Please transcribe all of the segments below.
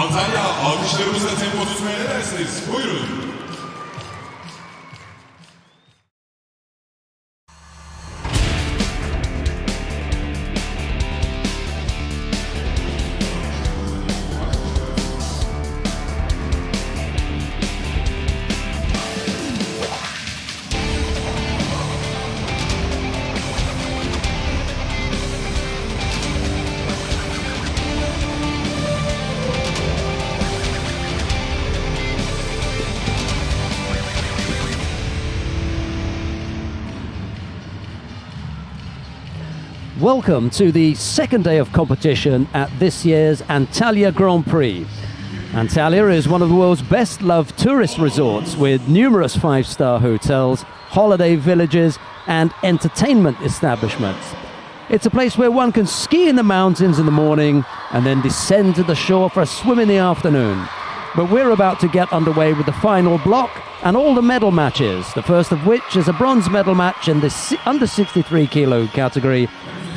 Antalya, alkışlarımızla tempo tutmaya ne dersiniz? Buyurun. Welcome to the second day of competition at this year's Antalya Grand Prix. Antalya is one of the world's best loved tourist resorts with numerous five-star hotels, holiday villages and entertainment establishments. It's a place where one can ski in the mountains in the morning and then descend to the shore for a swim in the afternoon. But we're about to get underway with the final block and all the medal matches, the first of which is a bronze medal match in the under 63 kilo category,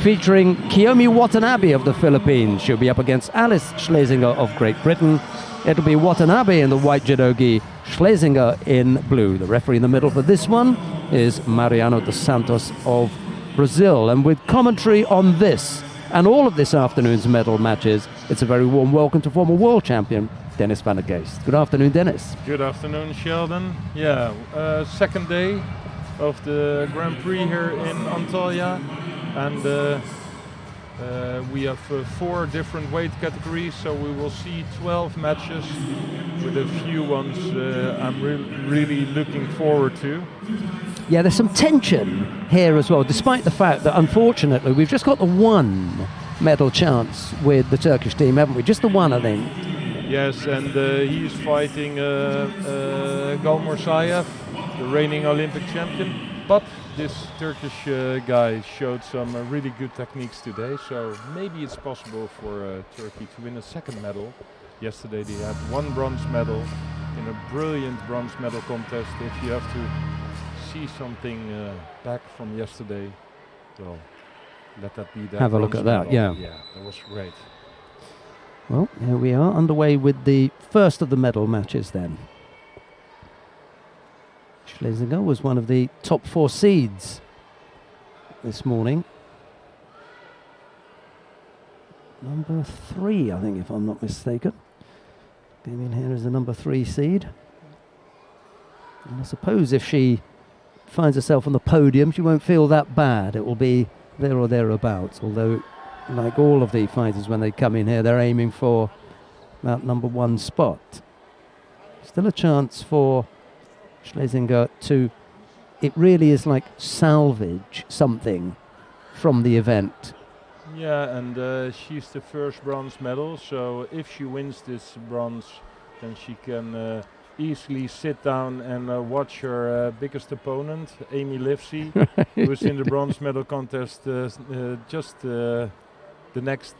featuring Kiyomi Watanabe of the Philippines. She'll be up against Alice Schlesinger of Great Britain. It'll be Watanabe in the white judogi, Schlesinger in blue. The referee in the middle for this one is Mariano dos Santos of Brazil. And with commentary on this and all of this afternoon's medal matches, it's a very warm welcome to former world champion Dennis van der Geest. Good afternoon, Dennis. Good afternoon, Sheldon. Yeah, second day of the Grand Prix here in Antalya. And we have 4 different weight categories, so we will see 12 matches with a few ones I'm really looking forward to. Yeah, there's some tension here as well, despite the fact that unfortunately we've just got the one medal chance with the Turkish team, haven't we? Just the one, I think. Yes, and he's fighting Galmursayev, the reigning Olympic champion. But this Turkish guy showed some really good techniques today, so maybe it's possible for Turkey to win a second medal. Yesterday they had 1 bronze medal in a brilliant bronze medal contest. If you have to see something back from yesterday, well, let that be that. Have a look at that, yeah. Yeah, that was great. Well, here we are underway with the first of the medal matches then. Schlesinger was one of the top 4 seeds this morning. Number 3, I think, if I'm not mistaken. Came in here as the number 3 seed. And I suppose if she finds herself on the podium, she won't feel that bad. It will be there or thereabouts. Although, like all of the fighters, when they come in here, they're aiming for that number 1 spot. Still a chance for Schlesinger to, it really is like salvage something from the event. Yeah, and she's the first bronze medal, so if she wins this bronze, then she can easily sit down and watch her biggest opponent, Amy Livesey, who is in the bronze medal contest just the next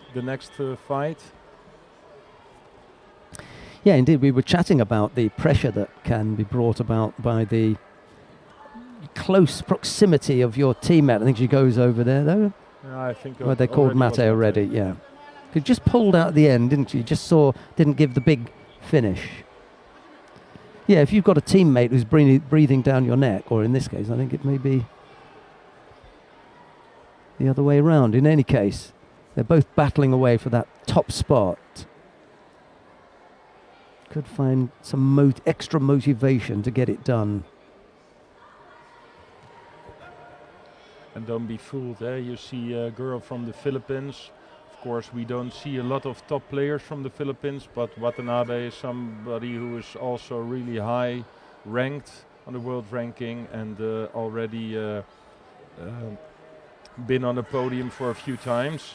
fight. Yeah, indeed, we were chatting about the pressure that can be brought about by the close proximity of your teammate. I think she goes over there, though. I think well, they called Mate already, yeah. She just pulled out at the end, didn't she? Just didn't give the big finish. Yeah, if you've got a teammate who's breathing down your neck, or in this case, I think it may be the other way around. In any case, they're both battling away for that top spot. Could find some extra motivation to get it done. And don't be fooled, you see a girl from the Philippines. Of course, we don't see a lot of top players from the Philippines, but Watanabe is somebody who is also really high ranked on the world ranking and already been on the podium for a few times.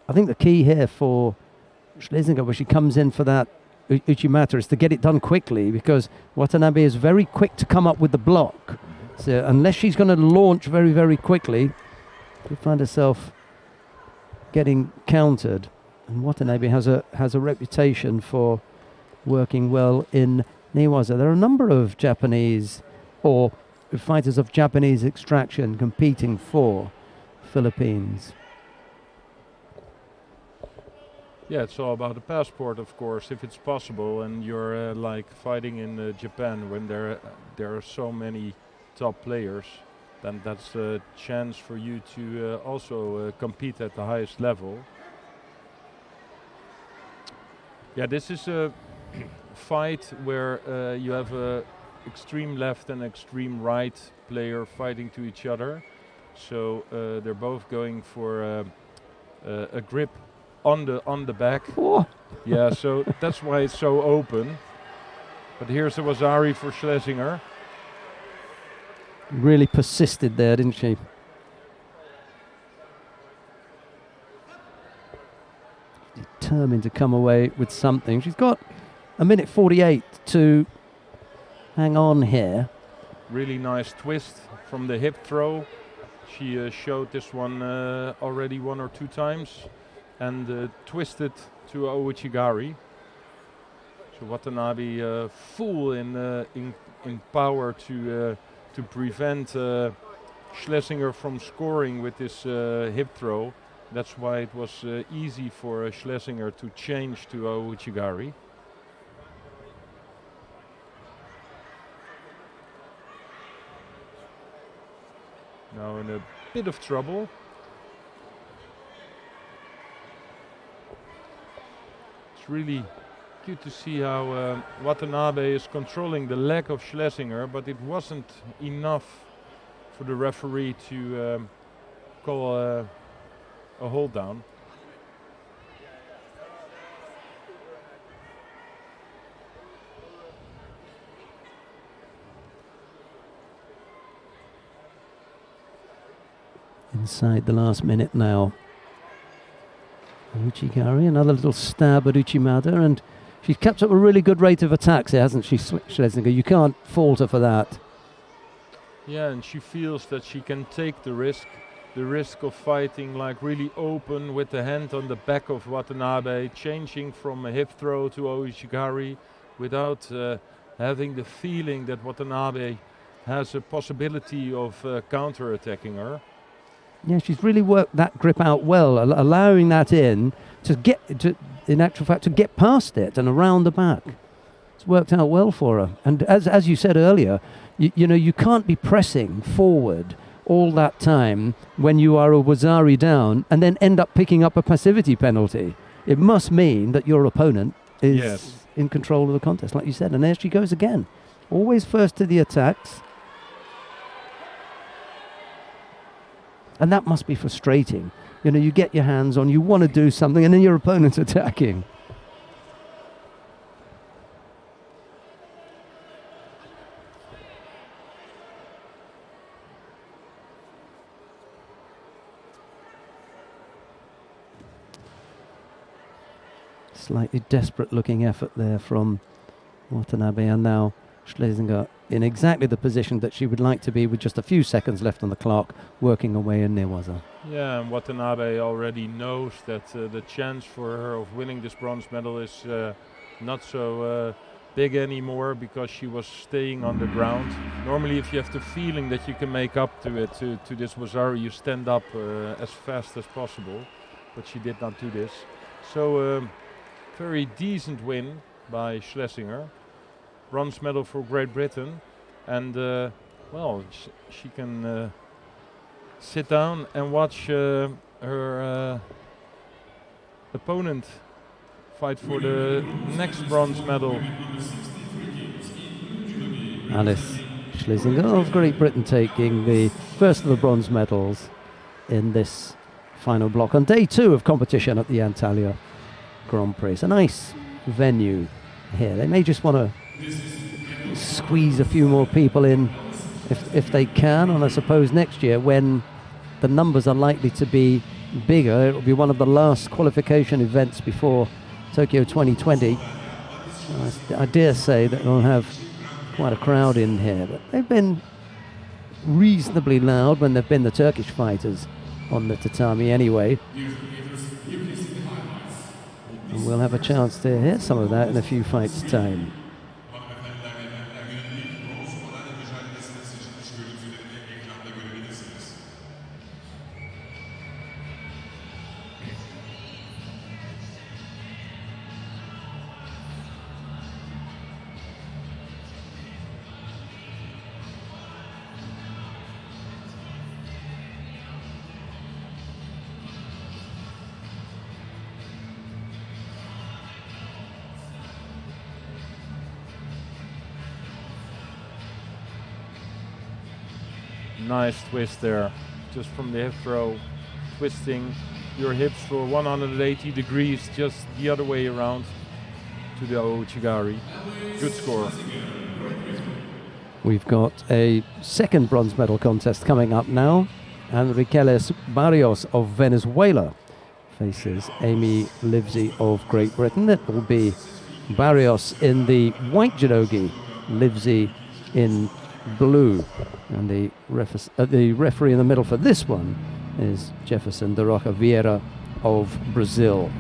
I think the key here for Schlesinger, when she comes in for that Uchimata, is to get it done quickly, because Watanabe is very quick to come up with the block. So unless she's going to launch very, very quickly, she'll find herself getting countered. And Watanabe has a reputation for working well in Newaza. There are a number of Japanese or fighters of Japanese extraction competing for Philippines. Yeah, it's all about the passport, of course, if it's possible, and you're like fighting in Japan when there are so many top players, then that's a chance for you to also compete at the highest level. Yeah, this is a fight where you have a extreme left and extreme right player fighting to each other. So they're both going for a grip on the back. Oh. Yeah, so that's why it's so open. But here's the Wazari for Schlesinger. Really persisted there, didn't she? Determined to come away with something. She's got a minute 48 to hang on here. Really nice twist from the hip throw. She showed this one already 1 or 2 times and twisted to Ouchigari. So Watanabe full in power to prevent Schlesinger from scoring with this hip throw. That's why it was easy for Schlesinger to change to Ouchigari. Now in a bit of trouble. It's really good to see how Watanabe is controlling the leg of Schlesinger, but it wasn't enough for the referee to call a hold down. Inside the last minute now. Ouchigari, another little stab at Uchimata, and she's kept up a really good rate of attacks here, hasn't she, Schlesinger? You can't fault her for that. Yeah, and she feels that she can take the risk of fighting like really open with the hand on the back of Watanabe, changing from a hip throw to Ouchigari without having the feeling that Watanabe has a possibility of counter-attacking her. Yeah, she's really worked that grip out well, allowing that in in actual fact, to get past it and around the back. It's worked out well for her. And as you said earlier, you know, you can't be pressing forward all that time when you are a Wazari down and then end up picking up a passivity penalty. It must mean that your opponent is in control of the contest, like you said. And there she goes again. Always first to the attacks. And that must be frustrating. You know, you get your hands on, you want to do something, and then your opponent's attacking. Slightly desperate looking effort there from Watanabe, and now Schlesinger in exactly the position that she would like to be with just a few seconds left on the clock, working away in Newaza. Yeah, and Watanabe already knows that the chance for her of winning this bronze medal is not so big anymore because she was staying on the ground. Normally if you have the feeling that you can make up to it, to this Wazari, you stand up as fast as possible, but she did not do this. So very decent win by Schlesinger. Bronze medal for Great Britain, and well, she can sit down and watch her opponent fight for the next bronze medal. Alice Schlesinger of Great Britain taking the first of the bronze medals in this final block on day 2 of competition at the Antalya Grand Prix. It's a nice venue here. They may just want to squeeze a few more people in if they can, and I suppose next year when the numbers are likely to be bigger, it will be one of the last qualification events before Tokyo 2020. I dare say that we'll have quite a crowd in here, but they've been reasonably loud when they've been the Turkish fighters on the tatami anyway. And we'll have a chance to hear some of that in a few fights' time. Nice twist there, just from the hip throw, twisting your hips for 180 degrees, just the other way around to the Ouchigari. Good score. We've got a second bronze medal contest coming up now. Enriqueles Barrios of Venezuela faces Amy Livesey of Great Britain. It will be Barrios in the white judogi, Livesey in blue. And the referee in the middle for this one is Jefferson de Roca Vieira of Brazil.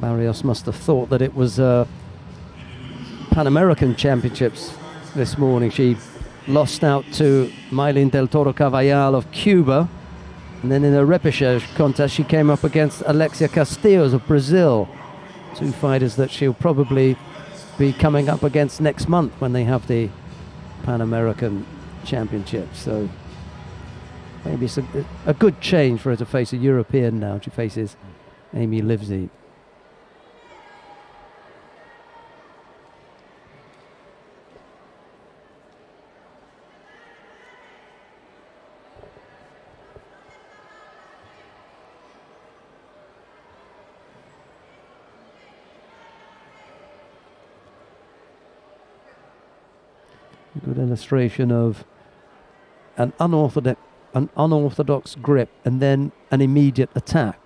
Barrios must have thought that it was Pan American Championships this morning. She lost out to Maylin del Toro Cavallal of Cuba, and then in a repechage contest she came up against Alexia Castillos of Brazil. Two fighters that she'll probably be coming up against next month when they have the Pan American Championships. So maybe it's a good change for her to face a European now. She faces Amy Livesey. Good illustration of an unorthodox grip and then an immediate attack.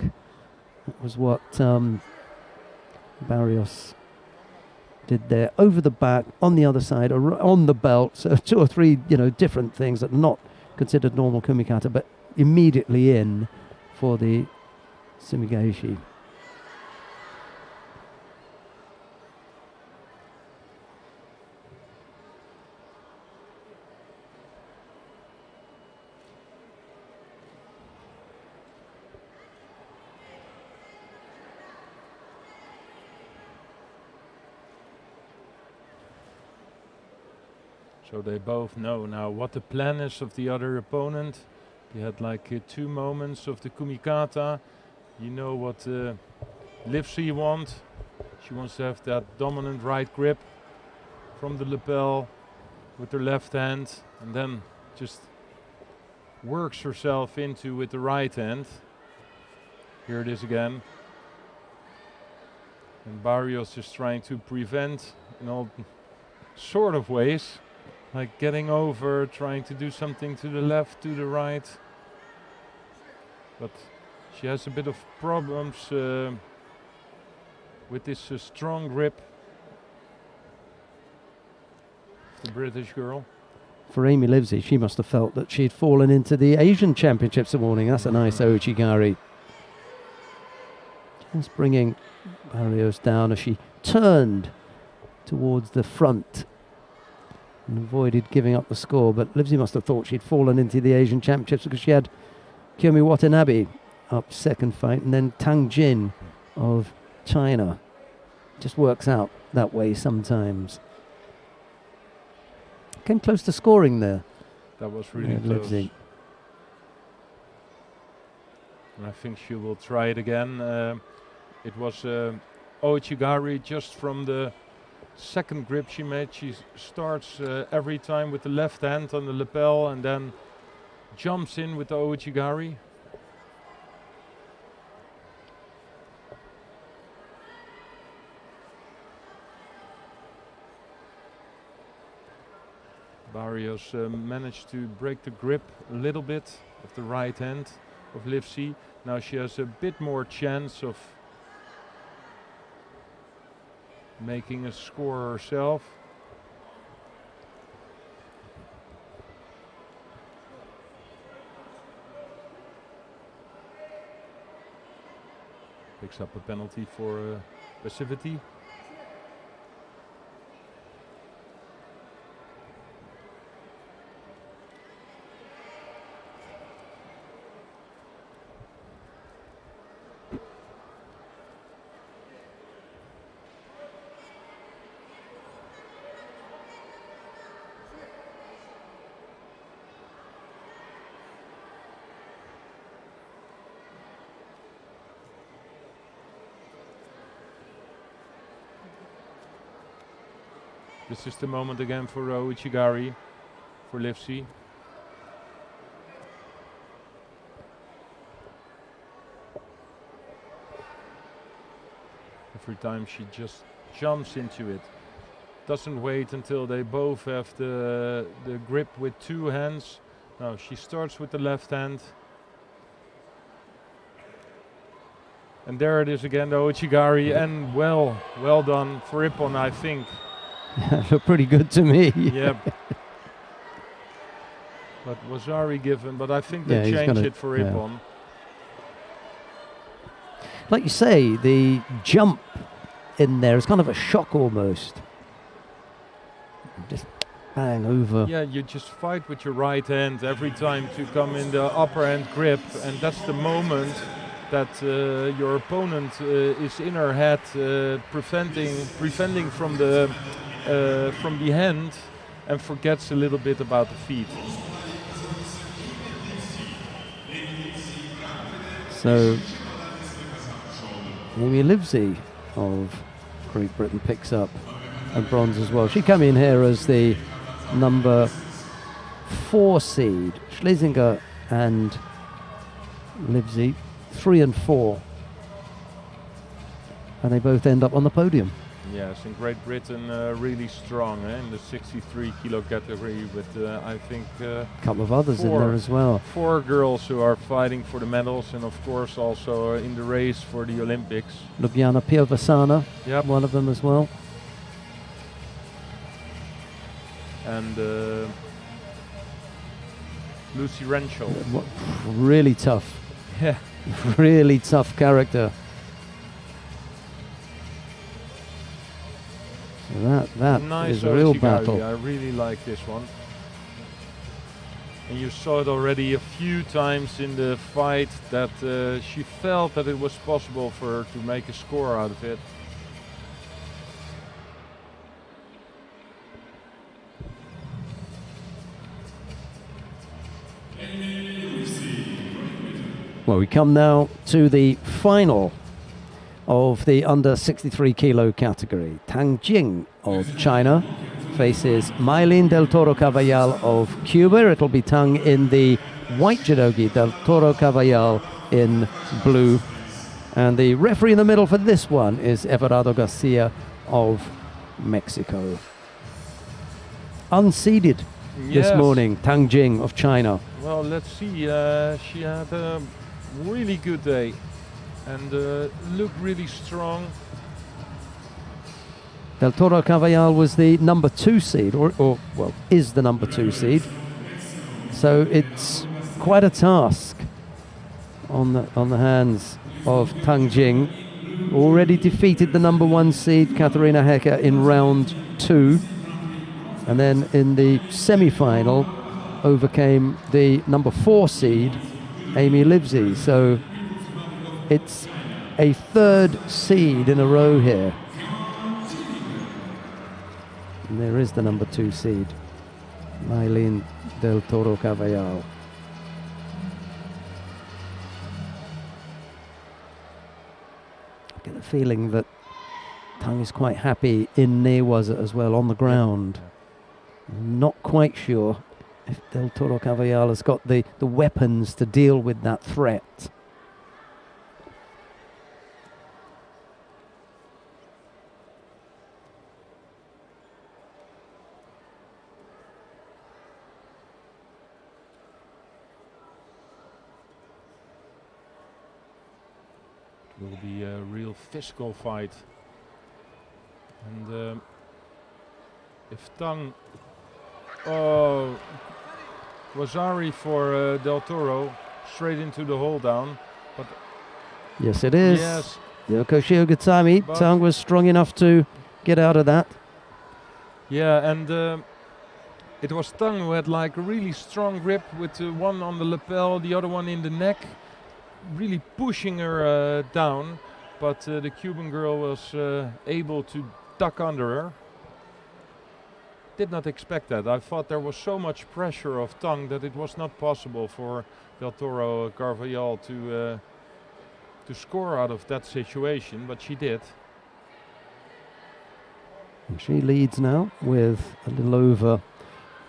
That was what Barrios did there, over the back, on the other side, on the belt. So 2 or 3, different things that are not considered normal kumikata, but immediately in for the sumigaeshi. So they both know now what the plan is of the other opponent. They had like 2 moments of the kumikata. You know what Livesey wants. She wants to have that dominant right grip from the lapel with her left hand, and then just works herself into with the right hand. Here it is again. And Barrios is trying to prevent in all sort of ways. Like getting over, trying to do something to the left, to the right. But she has a bit of problems with this strong grip. The British girl. For Amy Livesey, she must have felt that she'd fallen into the Asian Championships this morning. That's a nice Ouchigari. Just bringing Barrios down as she turned towards the front and avoided giving up the score. But Livesey must have thought she'd fallen into the Asian Championships because she had Kiyomi Watanabe up second fight, and then Tang Jin of China. Just works out that way sometimes. Came close to scoring there. That was really close. Livesey. And I think she will try it again. It was Ouchigari just from the second grip she made. She starts every time with the left hand on the lapel and then jumps in with the Ouchigari. Barrios managed to break the grip a little bit of the right hand of Livesey. Now she has a bit more chance of making a score herself. Picks up a penalty for passivity. This is the moment again for Uchigari, for Livesey. Every time she just jumps into it. Doesn't wait until they both have the grip with two hands. No, she starts with the left hand. And there it is again, the Uchigari, and well done for Ippon, I think. Looked pretty good to me. Yep. But Wazari given, but I think they changed it for Ippon. Like you say, the jump in there is kind of a shock almost. Just bang over. Yeah, you just fight with your right hand every time to come in the upper hand grip, and that's the moment that your opponent is in her head, preventing from the hand, and forgets a little bit about the feet. So Amy Livesey of Great Britain picks up a bronze as well. She came in here as the number 4 seed. Schlesinger and Livesey 3 and 4, and they both end up on the podium. Yes, in Great Britain, really strong in the 63 kilo category with I think a couple of others in there as well. 4 girls who are fighting for the medals, and of course also in the race for the Olympics. Ljubljana Piovasana, one of them as well. And Lucy Renshaw. Really tough. Yeah. Really tough character. So that nice is a real battle. I really like this one. And you saw it already a few times in the fight that she felt that it was possible for her to make a score out of it. Well, we come now to the final of the under 63 kilo category. Tang Jing of China faces Maylin del Toro Caballal of Cuba. It'll be Tang in the white judogi, del Toro Caballal in blue. And the referee in the middle for this one is Everardo Garcia of Mexico. Unseeded this morning, Tang Jing of China. Well, let's see. She had a really good day and looked really strong. Del Toro Caballal was the number 2 seed, or well, is the number 2 seed. So it's quite a task on the hands of Tang Jing. Already defeated the number 1 seed, Katharina Hecker, in round 2. And then in the semi-final, overcame the number 4 seed, Amy Livesey. So it's a 3rd seed in a row here. And there is the number 2 seed, Maylin del Toro Caballal. I get the feeling that Tang is quite happy in Newaza as well, on the ground. Not quite sure if Del Toro Caballal has got the weapons to deal with that threat. It will be a real physical fight. And if Tang... Oh, Wazari for Del Toro, straight into the hold down. But yes, it is. Yes. Yoko Shiogatami. Tang was strong enough to get out of that. Yeah, and it was Tang who had like a really strong grip with one on the lapel, the other one in the neck, really pushing her down. But the Cuban girl was able to duck under her. Did not expect that. I thought there was so much pressure of Tang that it was not possible for Del Toro Caballal to score out of that situation, but she did. And she leads now with a little over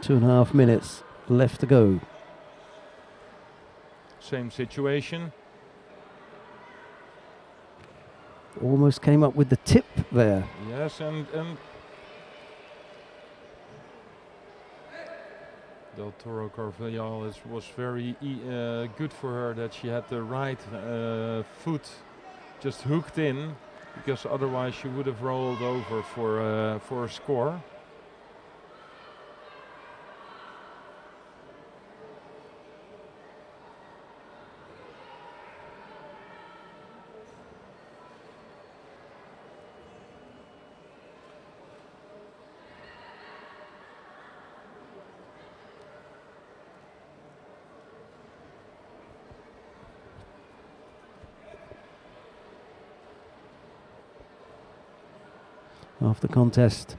2.5 minutes left to go. Same situation. Almost came up with the tip there. Yes, and Del Toro Carvalhal was very good for her that she had the right foot just hooked in, because otherwise she would have rolled over for a score. Half the contest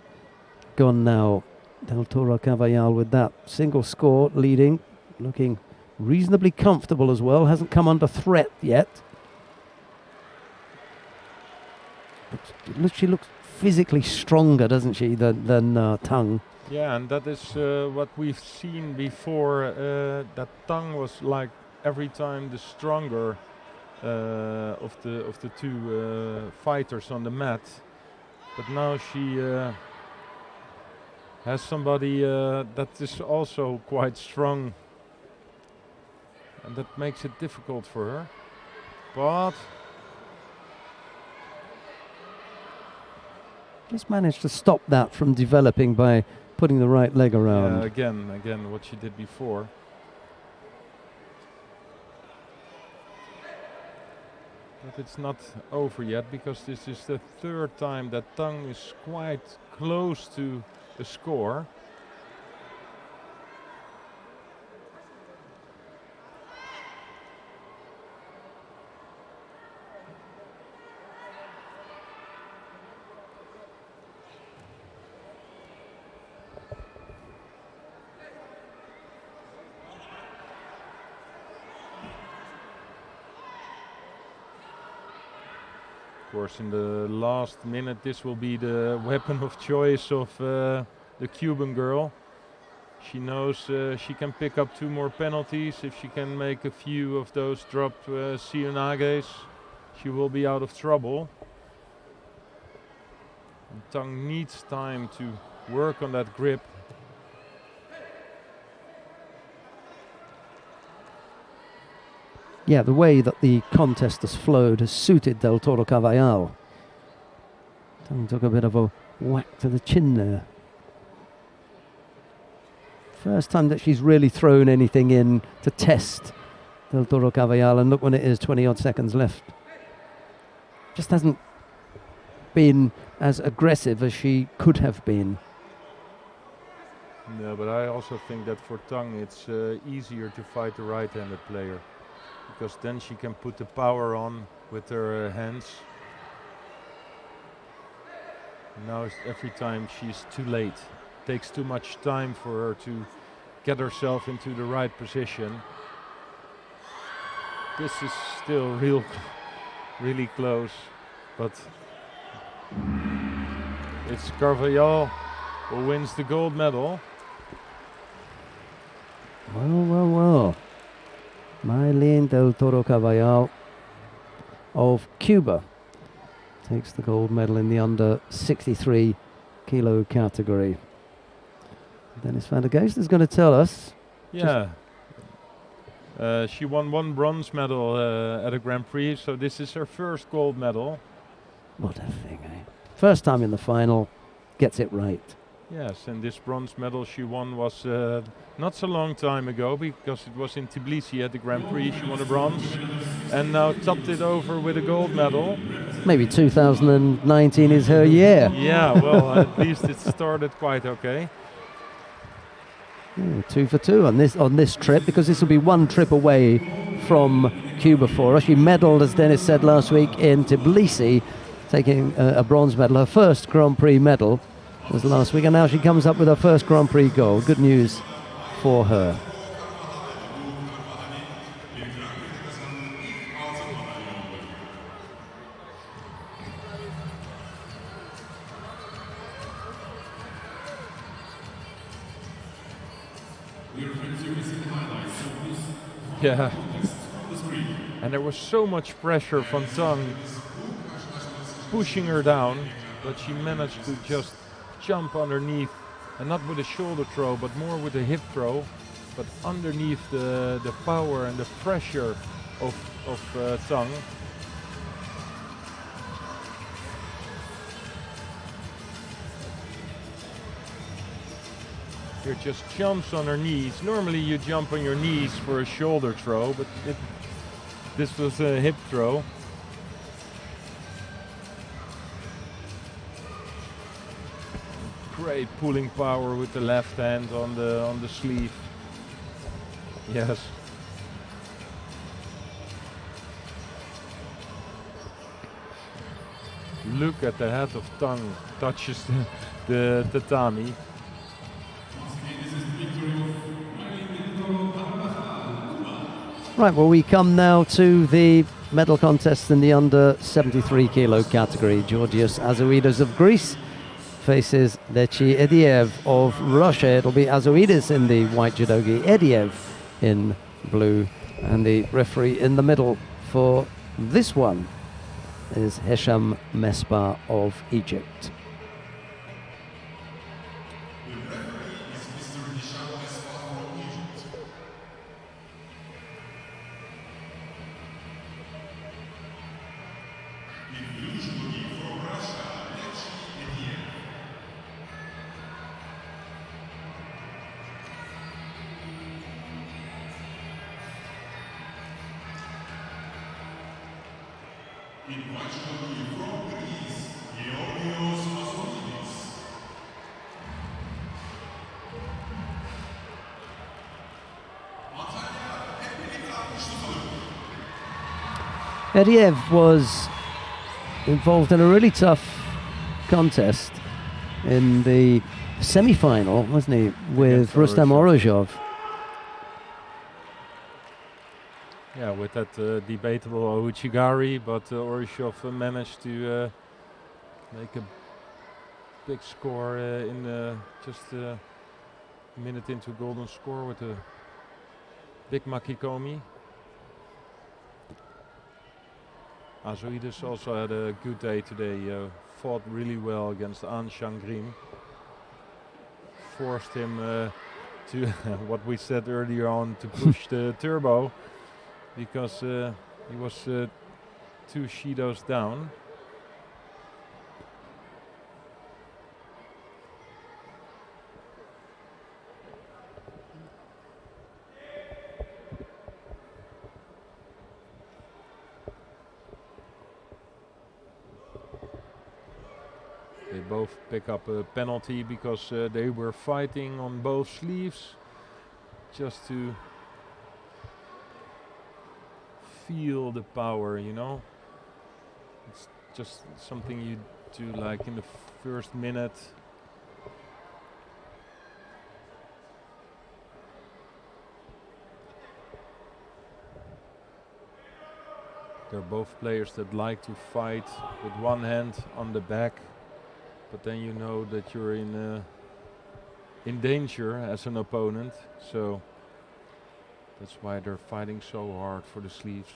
gone now. Del Toro Carvalhal with that single score leading, looking reasonably comfortable as well, hasn't come under threat yet. But she looks physically stronger, doesn't she, than Tang? Yeah, and that is what we've seen before. That Tang was like every time the stronger of the two fighters on the mat. But now she has somebody that is also quite strong, and that makes it difficult for her. But just managed to stop that from developing by putting the right leg around. again, what she did before. But it's not over yet, because this is the third time that Tang is quite close to a score. Of course, in the last minute, this will be the weapon of choice of the Cuban girl. She knows she can pick up 2 more penalties. If she can make a few of those dropped Sionages, she will be out of trouble. And Tang needs time to work on that grip. Yeah, the way that the contest has flowed has suited Del Toro Carvalhal. Tang took a bit of a whack to the chin there. First time that she's really thrown anything in to test Del Toro Carvalhal, and look when it is, 20 odd seconds left. Just hasn't been as aggressive as she could have been. No, but I also think that for Tang it's easier to fight the right-handed player, because then she can put the power on with her hands. Now every time she's too late. Takes too much time for her to get herself into the right position. This is still really close, but it's Carvalhal who wins the gold medal. Well. Maylene Del Toro Carvalhal of Cuba takes the gold medal in the under 63 kilo category. Dennis van der Geest is going to tell us. Yeah. She won 1 bronze medal at a Grand Prix, so this is her first gold medal. What a thing, eh? First time in the final, gets it right. Yes, and this bronze medal she won was not so long time ago, because it was in Tbilisi at the Grand Prix. She won a bronze and now topped it over with a gold medal. Maybe 2019 is her year. Yeah, well, at least it started quite okay. 2 for 2 on this trip, because this will be 1 trip away from Cuba for her. She medalled, as Dennis said last week, in Tbilisi, taking a bronze medal. Her first Grand Prix medal was last week, and now she comes up with her first Grand Prix gold. Good news for her. Yeah. And there was so much pressure from Tang pushing her down, but she managed to just jump underneath, and not with a shoulder throw, but more with a hip throw, but underneath the power and the pressure of Tang. Here just jumps on her knees. Normally you jump on your knees for a shoulder throw, but this was a hip throw. Great pulling power with the left hand on the sleeve. Yes. Look at the head of Tang touches the tatami. Right, well, we come now to the medal contest in the under 73 kilo category. Georgios Azoides of Greece faces Lechi Ediev of Russia. It'll be Azoides in the white judogi, Ediev in blue, and the referee in the middle for this one is Hesham Mesbah of Egypt. Ediev was involved in a really tough contest in the semi-final, wasn't he, with Rustam Orozhov? Yeah, with that debatable Ouchigari, but Orozhov managed to make a big score in just a minute into golden score with a big Makikomi. Azoides also had a good day today, fought really well against An Shangrim. Forced him to, what we said earlier on, to push the turbo, because he was 2 shidos down. They both pick up a penalty because they were fighting on both sleeves, just to feel the power, you know. It's just something you do like in the first minute. They're both players that like to fight with one hand on the back, but then you know that you're in danger as an opponent, so that's why they're fighting so hard for the sleeves.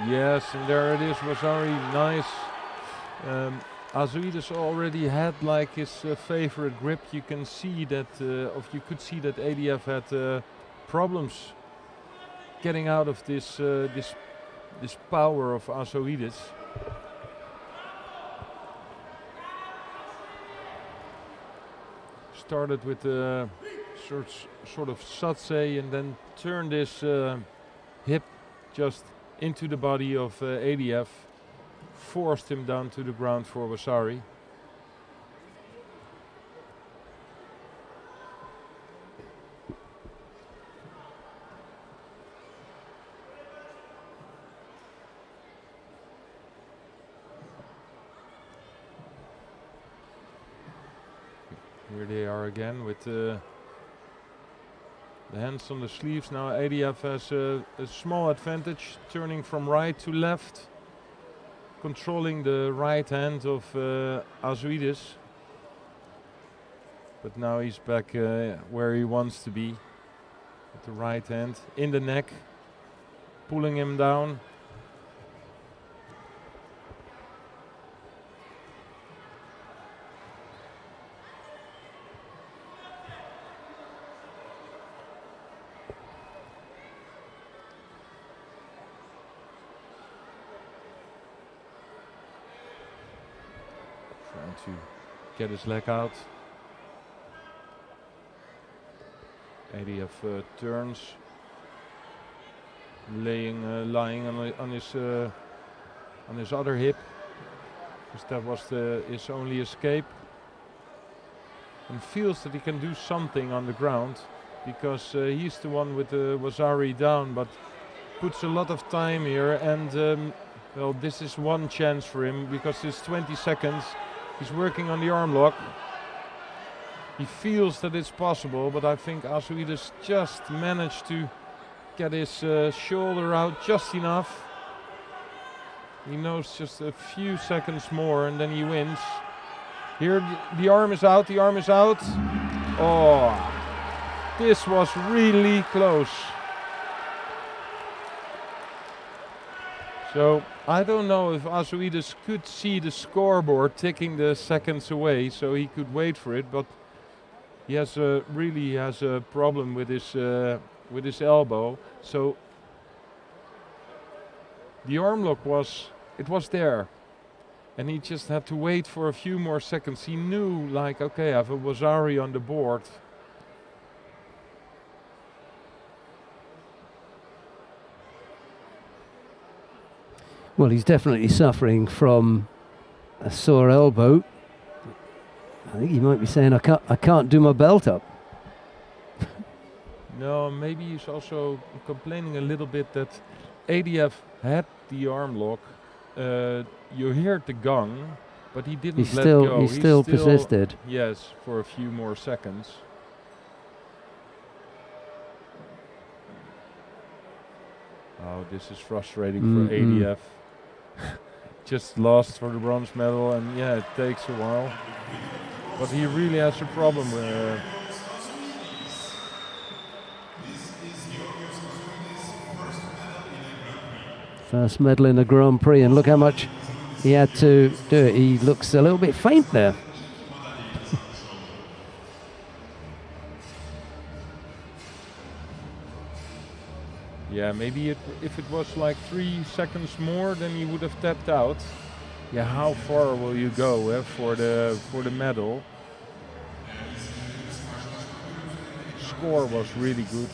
Yes, and there it is, Vasari, nice. Azoides already had like his favorite grip. You can see that, you could see that Ediev had problems getting out of this this power of Azoides. Started with a sort of satse and then turned his hip just into the body of Ediev, forced him down to the ground for Vasari. Here they are again with the hands on the sleeves. Now ADF has a small advantage, turning from right to left, controlling the right hand of Azuidis. But now he's back where he wants to be, with the right hand in the neck, pulling him down. Trying to get his leg out. ADF turns, lying on his other hip, because that was his only escape, and feels that he can do something on the ground, because he's the one with the Wazari down, but puts a lot of time here, and well, this is one chance for him, because it's 20 seconds. He's working on the arm lock. He feels that it's possible, but I think Azuidis just managed to get his shoulder out just enough. He knows just a few seconds more and then he wins. Here the arm is out, the arm is out. Oh, this was really close. So I don't know if Azuidis could see the scoreboard ticking the seconds away, so he could wait for it, but he has really has a problem with his elbow. So the arm lock was there, and he just had to wait for a few more seconds. He knew, like, okay, I have a Wazari on the board. Well, he's definitely suffering from a sore elbow. I think he might be saying, I can't do my belt up. No, maybe he's also complaining a little bit that ADF had the arm lock. You heard the gong, but he didn't let go. He still persisted. Yes, for a few more seconds. Oh, this is frustrating for ADF. Just lost for the bronze medal, and yeah, it takes a while. But he really has a problem with First medal in a Grand Prix, and look how much he had to do it. He looks a little bit faint there. Yeah, maybe if it was like 3 seconds more, then he would have tapped out. Yeah, how far will you go for the medal? Score was really good.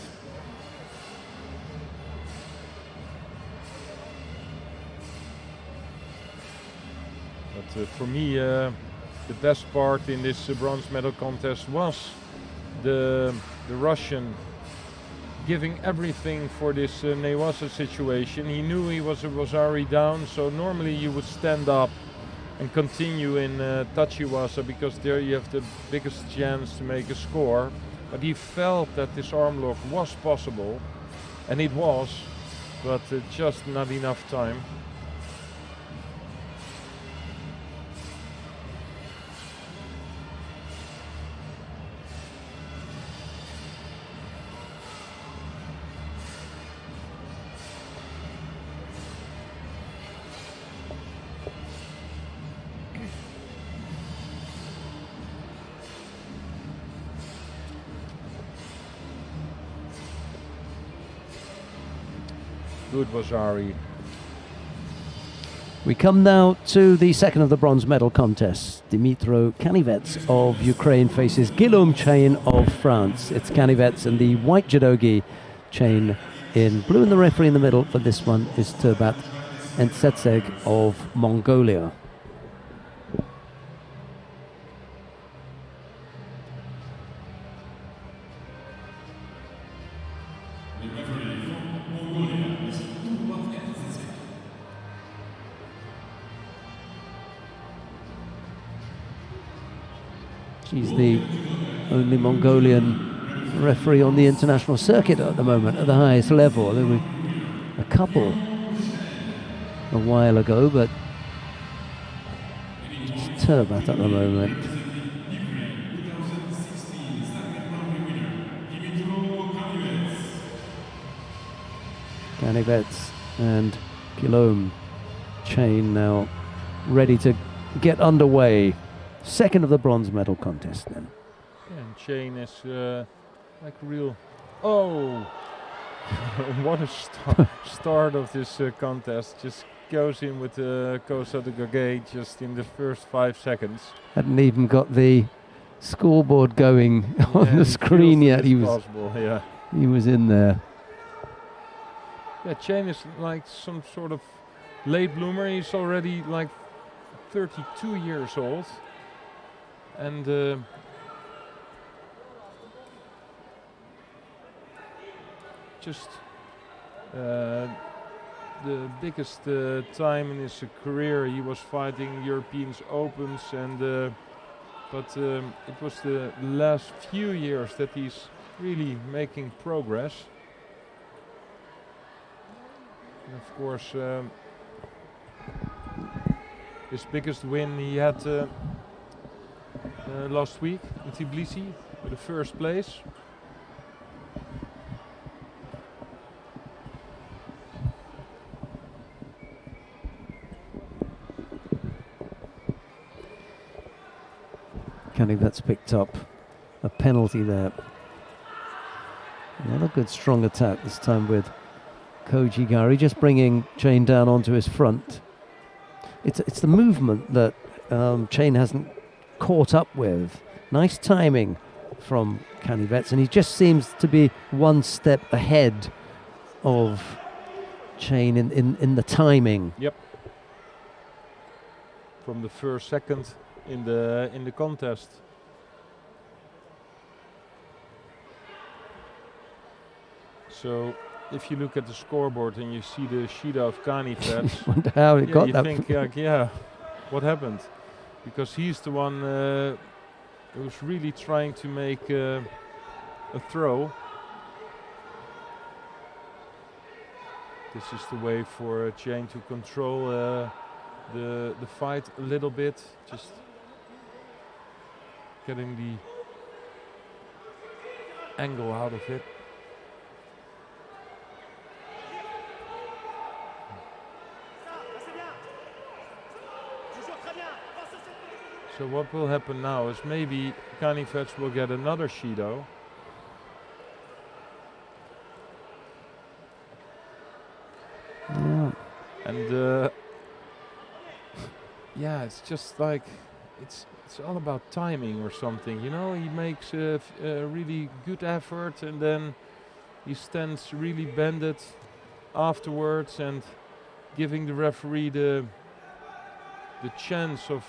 But for me, the best part in this bronze medal contest was the Russian giving everything for this Newasa situation. He knew he was a Wazari down, so normally you would stand up and continue in Tachiwasa, because there you have the biggest chance to make a score. But he felt that this arm lock was possible, and it was, but just not enough time. Good Wazari. We come now to the second of the bronze medal contests. Dimitro Kanivets of Ukraine faces Guillaume Chain of France. It's Kanivets and the white judogi, Chain in blue, and the referee in the middle for this one is Turbat Entsetseg of Mongolia. She's the only Mongolian referee on the international circuit at the moment at the highest level. There were a couple a while ago, but just Turbat at the moment. Ganivets and Guillaume Chain now ready to get underway. Second of the bronze medal contest then. Yeah, and Chain is like real. Oh, what a start of this contest! Just goes in with the Kosa de Gagay just in the first 5 seconds. Hadn't even got the scoreboard going on the screen yet. He was in there. Yeah, Chain is like some sort of late bloomer. He's already like 32 years old, and just the biggest time in his career. He was fighting European Opens, and but it was the last few years that he's really making progress. And of course, his biggest win he had last week in Tbilisi with the first place. That's picked up a penalty there. Another good strong attack, this time with Koji Gari, just bringing Chain down onto his front. It's the movement that Chain hasn't caught up with. Nice timing from Canivets, and he just seems to be one step ahead of Chain in the timing. Yep. From the first second in the contest. So if you look at the scoreboard and you see the Shida of Canivets, wonder how it got you that. think, yeah, what happened? Because he's the one who's really trying to make a throw. This is the way for Chain to control the fight a little bit, just getting the angle out of it. So what will happen now is maybe Canivets will get another Shido. Yeah. And yeah, it's just like it's all about timing or something, you know. He makes a really good effort, and then he stands really bended afterwards, and giving the referee the chance of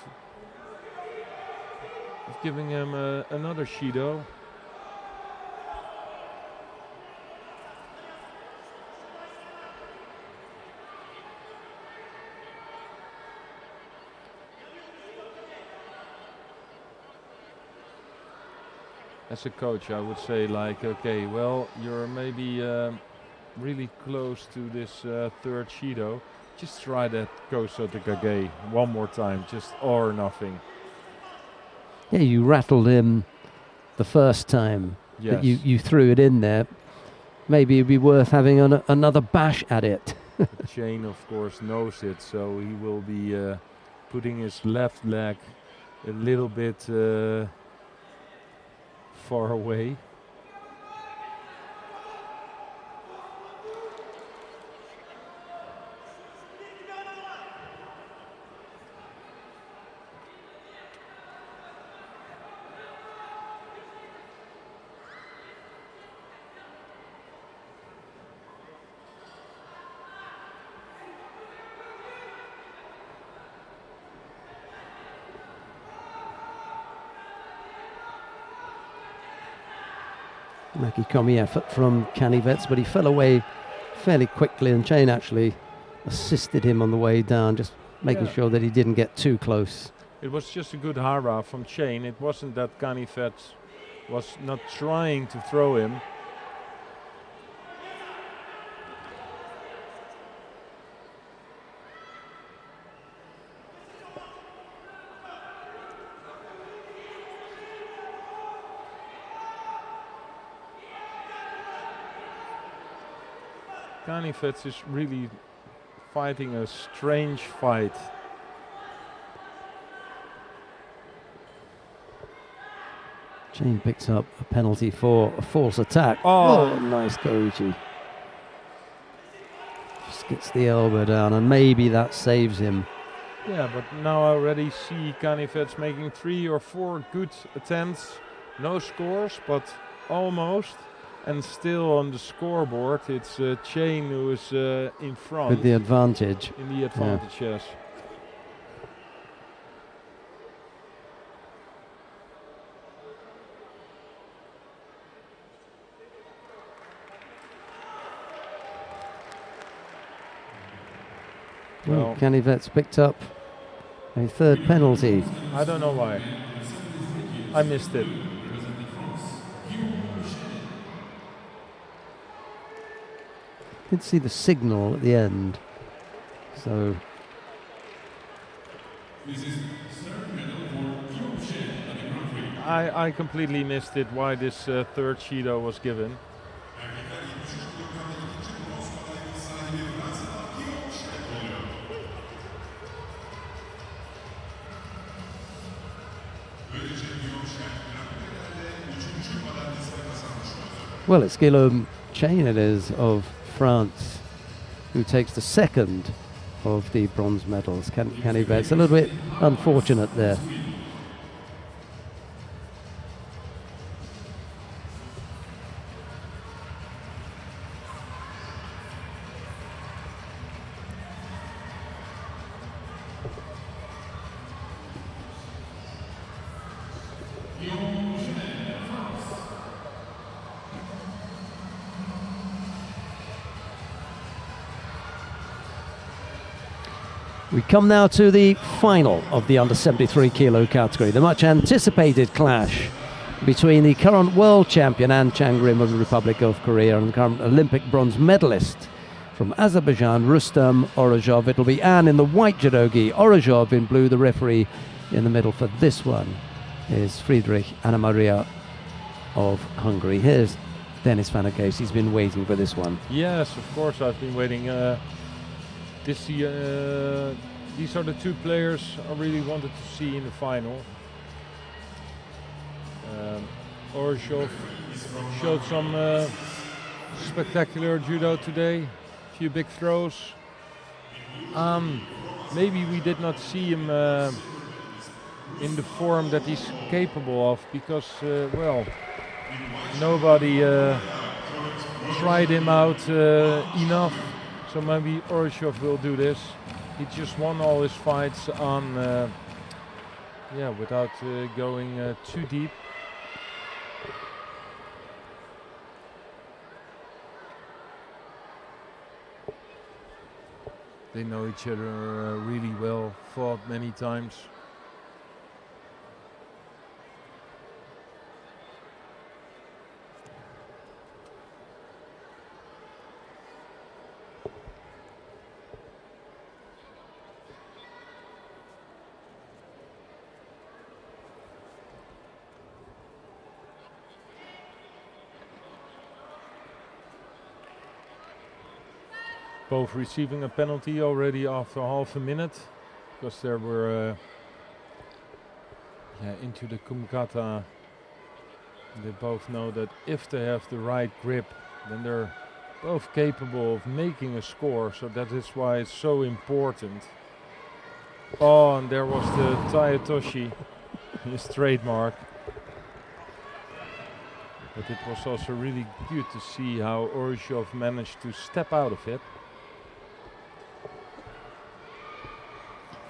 giving him another Shido. As a coach, I would say, like, okay, well, you're maybe really close to this third Shido. Just try that Kosa de Gagay one more time, just or nothing. Yeah, you rattled him the first time that you threw it in there. Maybe it'd be worth having another bash at it. Chain, of course, knows it, so he will be putting his left leg a little bit far away. Makikomi effort from Canivets, but he fell away fairly quickly, and Chain actually assisted him on the way down, just making sure that he didn't get too close. It was just a good hara from Chain. It wasn't that Kanivet was not trying to throw him. Kanivet is really fighting a strange fight. Chain picks up a penalty for a false attack. Oh. Nice Goji. Just gets the elbow down, and maybe that saves him. Yeah, but now I already see Kanivet's making 3 or 4 good attempts. No scores, but almost. And still on the scoreboard, it's Chain who is in front. With the advantage. In the advantage, yes. Well, Kanivet's picked up a third penalty. I don't know why. I missed it. Did see the signal at the end, so I completely missed it why this third Judo was given. well, it's Guillaume Chain it is of France who takes the second of the bronze medals. Kanivet's a little bit unfortunate there. We come now to the final of the under 73 kilo category, the much anticipated clash between the current world champion An Chang-rim of the Republic of Korea and the current Olympic bronze medalist from Azerbaijan, Rustam Orozhov. It'll be An in the white judogi, Orozhov in blue. The referee in the middle for this one is Friedrich Anna Maria of Hungary. Here's Dennis van der Geest. He's been waiting for this one. Yes, of course I've been waiting. These are the two players I really wanted to see in the final. Orozhov showed some spectacular judo today, a few big throws. Maybe we did not see him in the form that he's capable of because, well, nobody tried him out enough. So maybe Orozhov will do this. He just won all his fights on, without going too deep. They know each other really well, fought many times. Both receiving a penalty already after half a minute because they were into the kumikata. They both know that if they have the right grip, then they're both capable of making a score. So that is why it's so important. Oh, and there was the Tayatoshi, his trademark. But it was also really good to see how Orozhov managed to step out of it.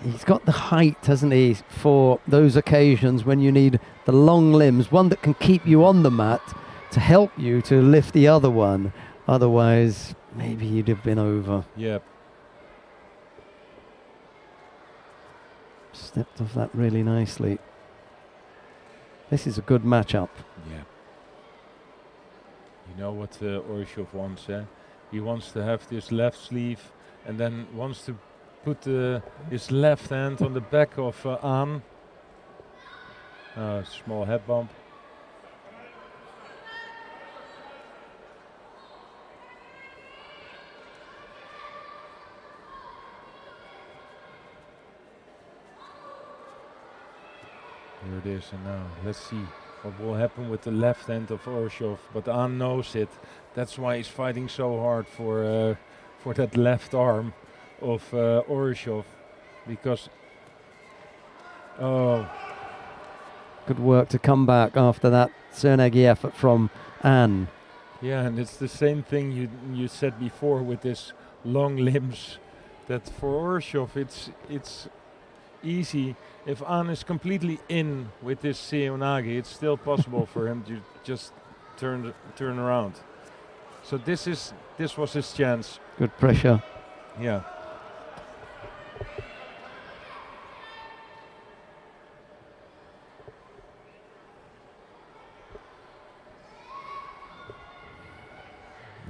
He's got the height, hasn't he, for those occasions when you need the long limbs, one that can keep you on the mat to help you to lift the other one. Otherwise, maybe you'd have been over. Yep. Stepped off that really nicely. This is a good matchup. Yeah. You know what Oryshov wants, eh? He wants to have this left sleeve and then wants to put his left hand on the back of Aan. Small head bump. Here it is, and now let's see what will happen with the left hand of Oryshov. But Aan knows it. That's why he's fighting so hard for that left arm of Oryshov, because good work to come back after that Cernaghi effort from Aan. Yeah, and it's the same thing you said before with this long limbs, that for Oryshov it's easy. If Aan is completely in with this Seoinage, it's still possible for him to just turn around. So this was his chance. Good pressure. Yeah.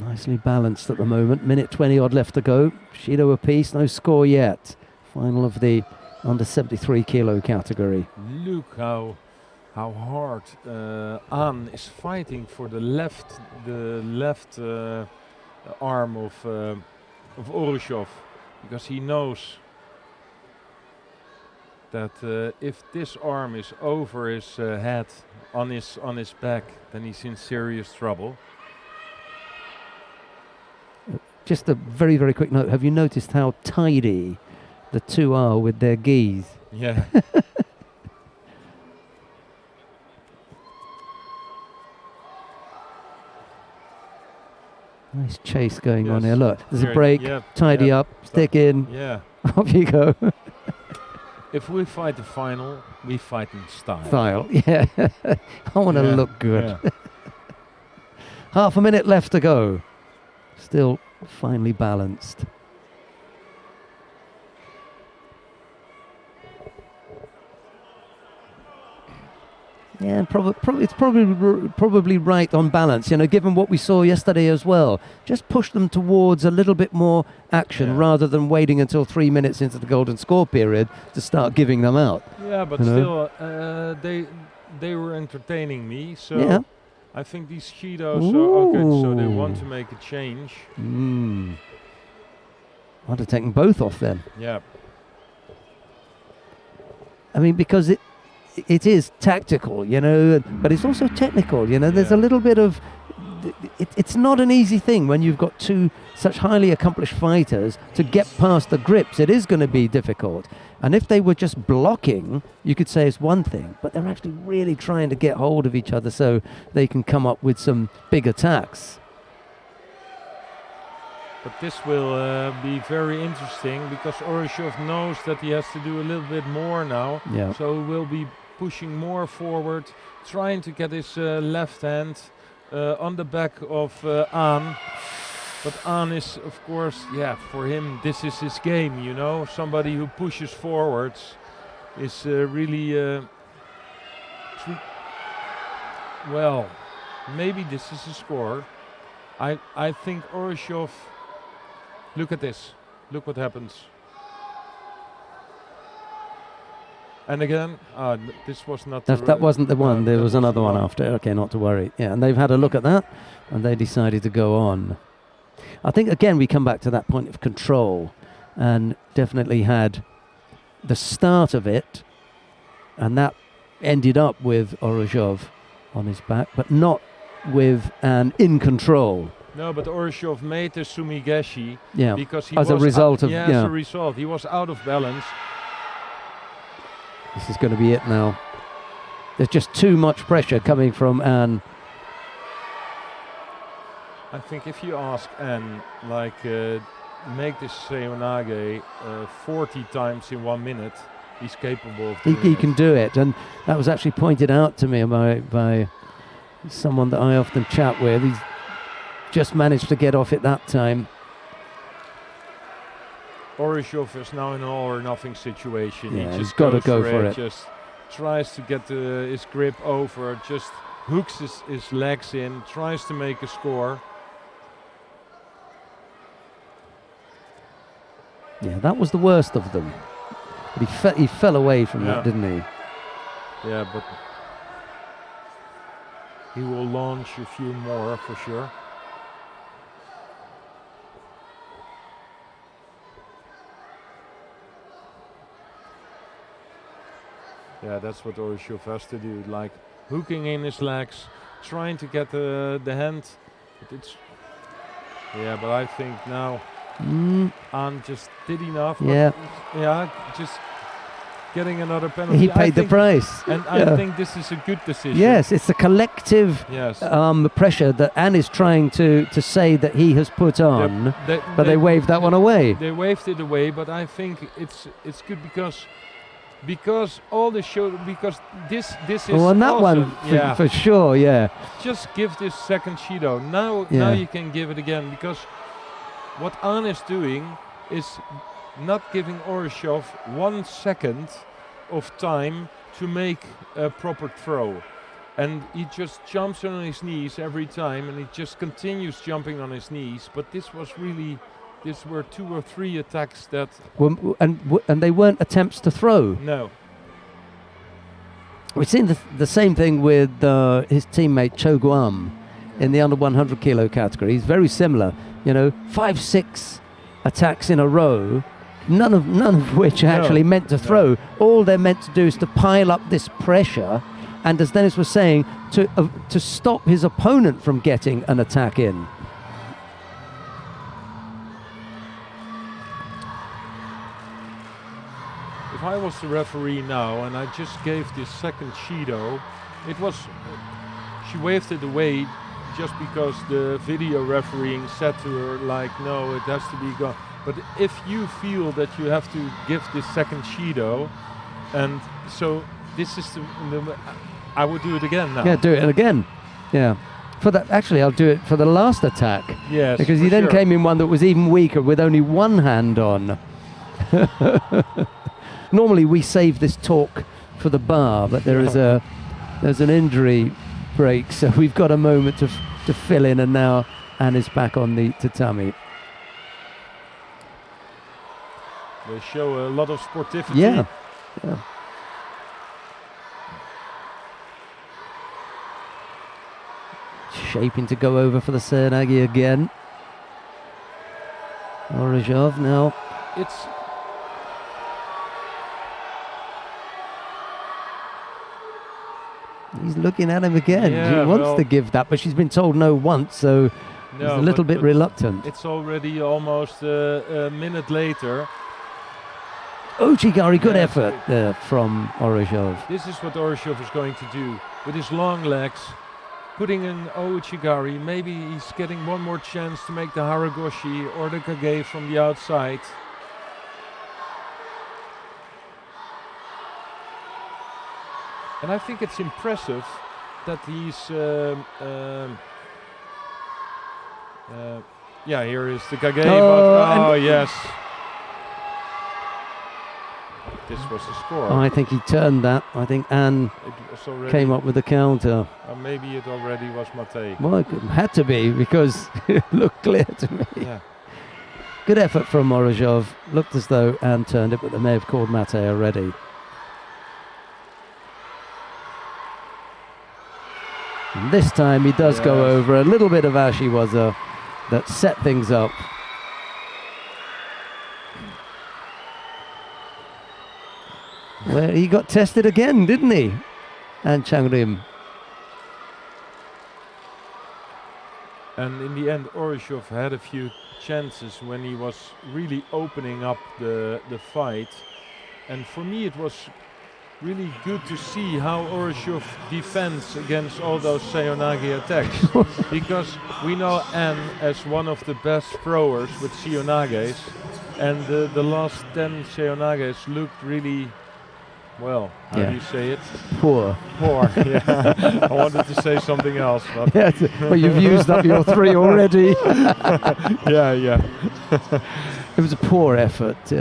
Nicely balanced at the moment. Minute 20 odd left to go. Shido apiece, no score yet. Final of the under 73 kilo category. Look how hard Aan is fighting for the left arm of Oryshov, because he knows that if this arm is over his head on his back, then he's in serious trouble. Just a very, very quick note. Have you noticed how tidy the two are with their gis? Yeah. Nice chase going on Yes. here. Look, there's Here, a break. yeah, Tidy yeah. up, stick in. Yeah. Off you go. If we fight the final, we fight in style. Style. Yeah. I want to Yeah, look good. yeah. Half a minute left to go. Still finely balanced. Yeah, it's probably right on balance. You know, given what we saw yesterday as well, just push them towards a little bit more action rather than waiting until 3 minutes into the golden score period to start giving them out. Yeah, but You know? still, they were entertaining me. So Yeah. I think these Shidos are okay. So they Ooh. want to make a change. I'd have taken both off then. Yeah. I mean, because it is tactical, you know, but it's also technical, you know. There's a Yeah. little bit of... It's not an easy thing when you've got two such highly accomplished fighters to get past the grips. It is going to be difficult. And if they were just blocking, you could say it's one thing, but they're actually really trying to get hold of each other so they can come up with some big attacks. But this will be very interesting, because Oryshov knows that he has to do a little bit more now. Yeah. So he will be pushing more forward, trying to get his left hand on the back of Aan. But Aan is, of course, for him, this is his game, you know. Somebody who pushes forwards is really... well, maybe this is a score. I think Oryshov... Look at this. Look what happens. And again, this was not... That wasn't the one. There that was was another the one one. after. Okay, not to worry. Yeah, and they've had a look at that, and they decided to go on. I think, again, we come back to that point of control, and definitely had the start of it, and that ended up with Oryshov on his back, but not with an in control. No, but Oryshov made the Sumigashi because he as was a result of as a result. He was out of balance. This is going to be it now. There's just too much pressure coming from Aan. I think if you ask Anne, like, make this Seoinage 40 times in 1 minute, he's capable of doing He it. can do it, and that was actually pointed out to me by someone that I often chat with. He's just managed to get off it that time. Orishov is now in an all or nothing situation. Yeah, He he's just gotta goes go for it. Just tries to get his grip over, just hooks his legs in, tries to make a score. Yeah, that was the worst of them. But he fell away from that, didn't he? Yeah, but he will launch a few more for sure. Yeah, that's what Orishov has to do, like hooking in his legs, trying to get the hand. But it's but I think now An just did enough. Yeah. Just getting another penalty. He paid the price. And I think this is a good decision. Yes, it's the collective pressure that An is trying to say that he has put on, but they waved that one away. They waved it away, but I think it's good because all the show, because this is on that awesome. one for sure, yeah. Just give this second Shido. Now you can give it again, because what An is doing is not giving Orishov 1 second of time to make a proper throw. And he just jumps on his knees every time, and he just continues jumping on his knees. But this were 2 or 3 attacks that... And they weren't attempts to throw. No. We've seen the same thing with his teammate Cho Guam in the under 100 kilo category. He's very similar. 5-6 attacks in a row, none of which are actually meant to throw. All they're meant to do is to pile up this pressure, and as Dennis was saying, to stop his opponent from getting an attack in. If I was the referee now and I just gave this second Shido, she waved it away just because the video refereeing said to her, like, no, it has to be gone. But if you feel that you have to give this second Shido, and so this is I would do it again now. Yeah, do it again. Yeah. For that, actually, I'll do it for the last attack. Yes, because he then came in one that was even weaker with only one hand on. Normally we save this talk for the bar, but there's an injury break, so we've got a moment to fill in, and now An is back on the tatami. They show a lot of sportivity. Yeah. Shaping to go over for the Serenagi again. Orishov now. He's looking at him again. Yeah, she wants to give that, but she's been told no once, so he's a little bit reluctant. It's already almost a minute later. Ochigari, good effort there from Orishov. This is what Orishov is going to do with his long legs, putting in Ochigari. Maybe he's getting one more chance to make the Haragoshi or the Kage from the outside. And I think it's impressive that he's... here is the Kage, yes. This was the score. I think he turned that. I think An came up with the counter. Maybe it already was Mate. Well, it had to be, because it looked clear to me. Yeah. Good effort from Orishov. Looked as though An turned it, but they may have called Mate already. And this time he does go over. A little bit of Ashiwaza that set things up. Well, he got tested again, didn't he? And Changrim. And in the end, Orishov had a few chances when he was really opening up the fight. And for me, it was really good to see how Orishov defends against all those Seonage attacks. Because we know An as one of the best throwers with Seonages. And the last 10 Seonages looked really... Well, how do you say it? Poor. Yeah. I wanted to say something else, but well, you've used up your 3 already. yeah. It was a poor effort.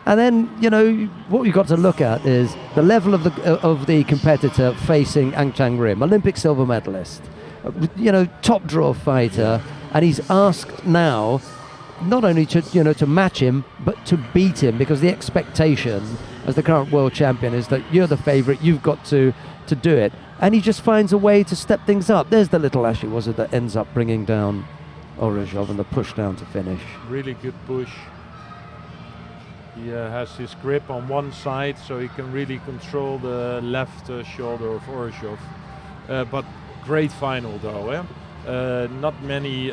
And then, you know, what you've got to look at is the level of the competitor facing Ang Chang Rim, Olympic silver medalist, you know, top draw fighter, and he's asked now not only to match him, but to beat him, because the expectation as the current world champion is that you're the favourite, you've got to do it. And he just finds a way to step things up. There's the little Ashley, was it, that ends up bringing down Orozhov and the push down to finish. Really good push. He has his grip on one side, so he can really control the left shoulder of Orozhov. But great final though, not many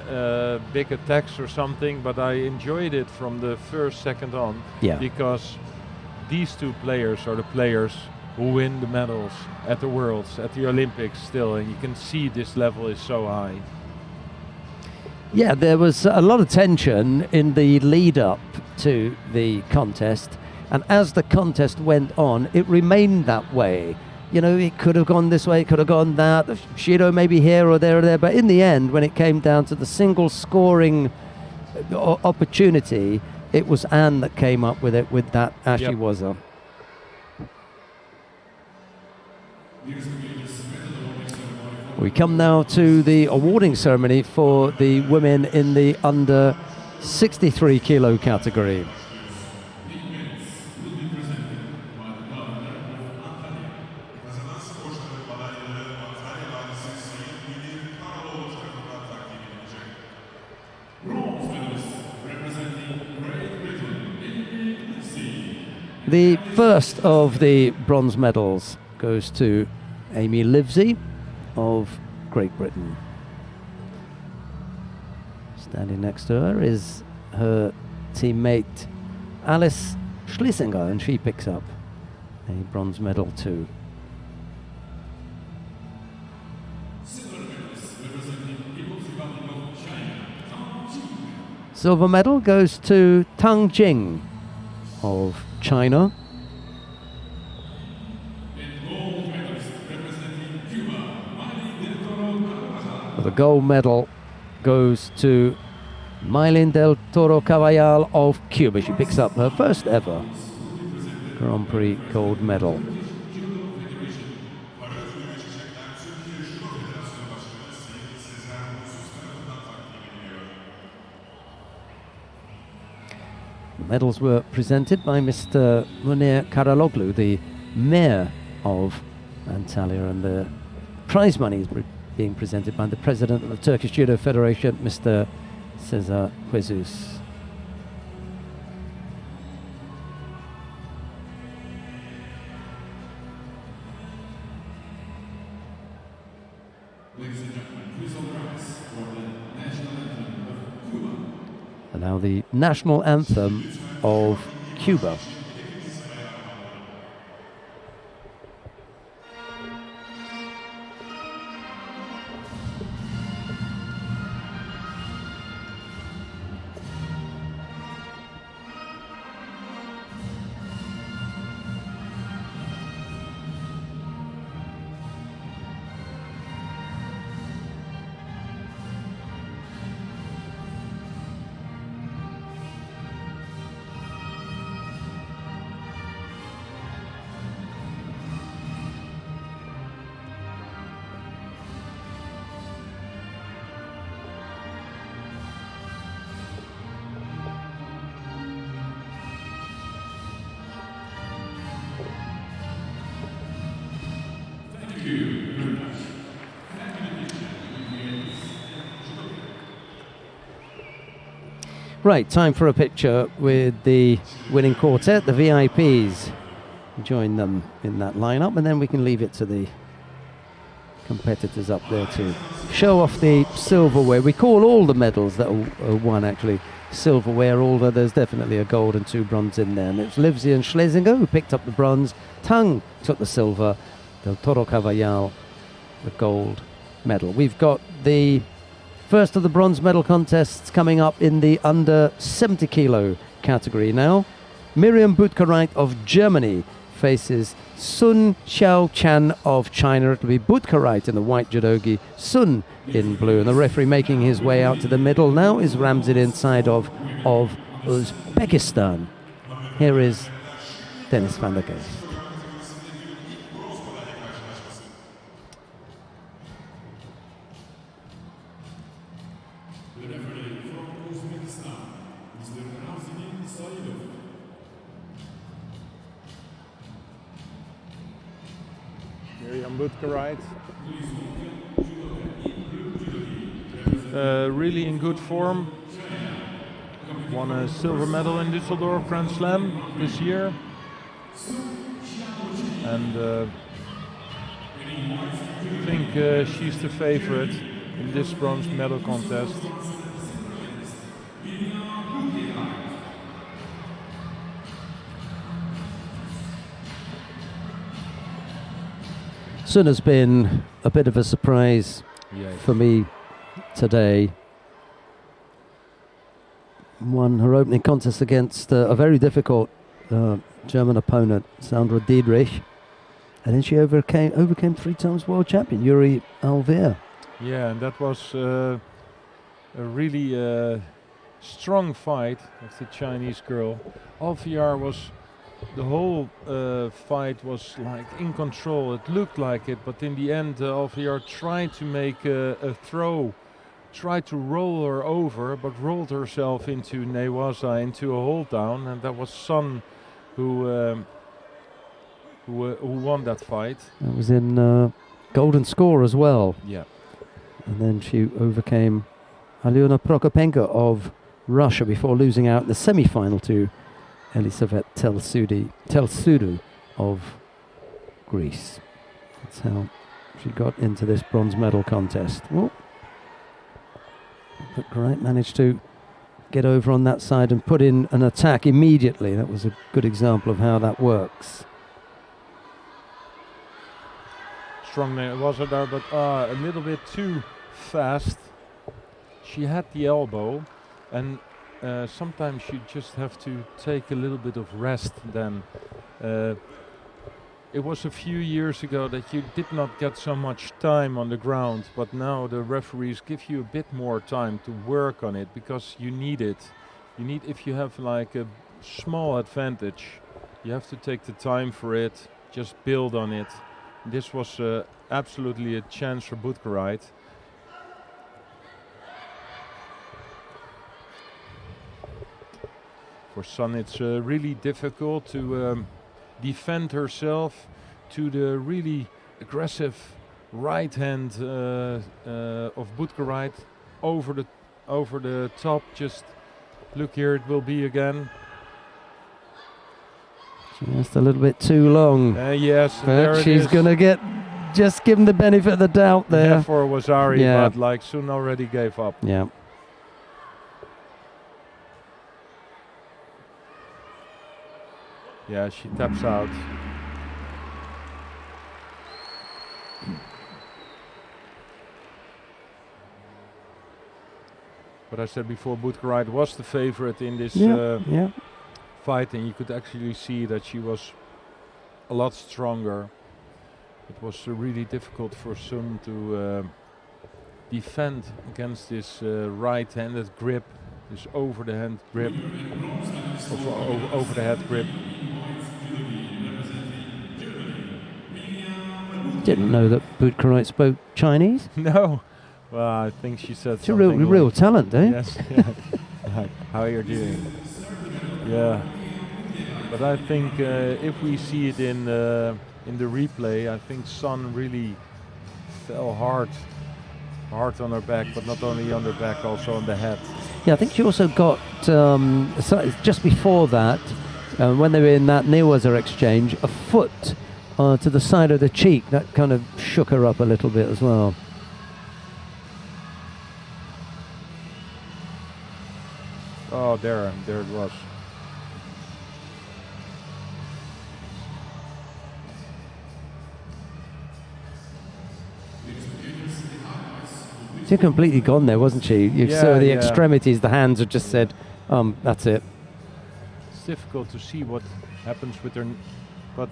big attacks or something, but I enjoyed it from the first second on, because these two players are the players who win the medals at the Worlds, at the Olympics still, and you can see this level is so high. Yeah, there was a lot of tension in the lead up to the contest, and as the contest went on, it remained that way. You know, it could have gone this way, it could have gone that, Shido maybe here or there, but in the end, when it came down to the single scoring opportunity, it was Anne that came up with it, with that Ashley Wazza. We come now to the awarding ceremony for the women in the under 63 kilo category. The first of the bronze medals goes to Amy Livesey of Great Britain. Standing next to her is her teammate Alice Schlesinger, and she picks up a bronze medal too. Silver medal goes to Tang Jing of China. The gold medal goes to Maylin del Toro Caballal of Cuba. She picks up her first ever Grand Prix gold medal. The medals were presented by Mr. Munir Karaloglu, the mayor of Antalya, and the prize money is being presented by the president of the Turkish Judo Federation, Mr. Cesar Jesus. Ladies and gentlemen, please all rise for the national anthem of Cuba. And now the national anthem of Cuba. Right, time for a picture with the winning quartet, the VIPs. Join them in that lineup, and then we can leave it to the competitors up there to show off the silverware. We call all the medals that are won actually silverware, although there's definitely a gold and 2 bronze in there. And it's Livesey and Schlesinger who picked up the bronze. Tang took the silver. Del Toro Caballal the gold medal. We've got the first of the bronze medal contests coming up in the under 70 kilo category now. Miriam Butkereit of Germany faces Sun Xiaochan of China. It'll be Butkereit in the white judogi, Sun in blue. And the referee making his way out to the middle now is Ramzan inside of Uzbekistan. Here is Dennis van der Geest. Miriam Butkerite. Really in good form. Won a silver medal in Düsseldorf Grand Slam this year. And I think she's the favorite in this bronze medal contest. Sun has been a bit of a surprise for me today. Won her opening contest against a very difficult German opponent, Sandra Diedrich, and then she overcame 3 times world champion Yuri Alvear. Yeah, and that was a really strong fight of the Chinese girl. Alvear was, the whole fight was like in control. It looked like it, but in the end, Alvear tried to make a throw, tried to roll her over, but rolled herself into Newaza, into a hold down, and that was Sun who won that fight. That was in golden score as well. Yeah. And then she overcame Alyona Prokopenko of Russia before losing out in the semi-final to Elisavet Telsudu of Greece. That's how she got into this bronze medal contest. Oh. But Great managed to get over on that side and put in an attack immediately. That was a good example of how that works. Strong was it there, but a little bit too fast. She had the elbow, and sometimes you just have to take a little bit of rest then. It was a few years ago that you did not get so much time on the ground, but now the referees give you a bit more time to work on it because you need it. You need, if you have like a small advantage, you have to take the time for it, just build on it. This was absolutely a chance for Butkerite. For Sun, it's really difficult to defend herself to the really aggressive right hand of Butkerite over the top. Just look here, it will be again. Just a little bit too long. Yes, but she's gonna just give him the benefit of the doubt there. Yeah, for Wazari, but like Sun already gave up. Yeah. Yeah, she taps out. But I said before, Butkerite was the favorite in this fight, and you could actually see that she was a lot stronger. It was really difficult for Sun to defend against this right-handed grip, this over-the-hand grip, over the head grip. Didn't know that Butkerite spoke Chinese. No. Well, I think she said it's a real talent, eh? Yes. Yeah. Like, how you're doing? Yeah. But I think if we see it in the replay, I think Sun really fell hard on her back, but not only on her back, also on the head. Yeah, I think she also got just before that, when they were in that Newaza exchange, a foot to the side of the cheek. That kind of shook her up a little bit as well. Oh, there it was. She's completely gone there, wasn't she? You saw the extremities, the hands had just said, that's it. It's difficult to see what happens with her, but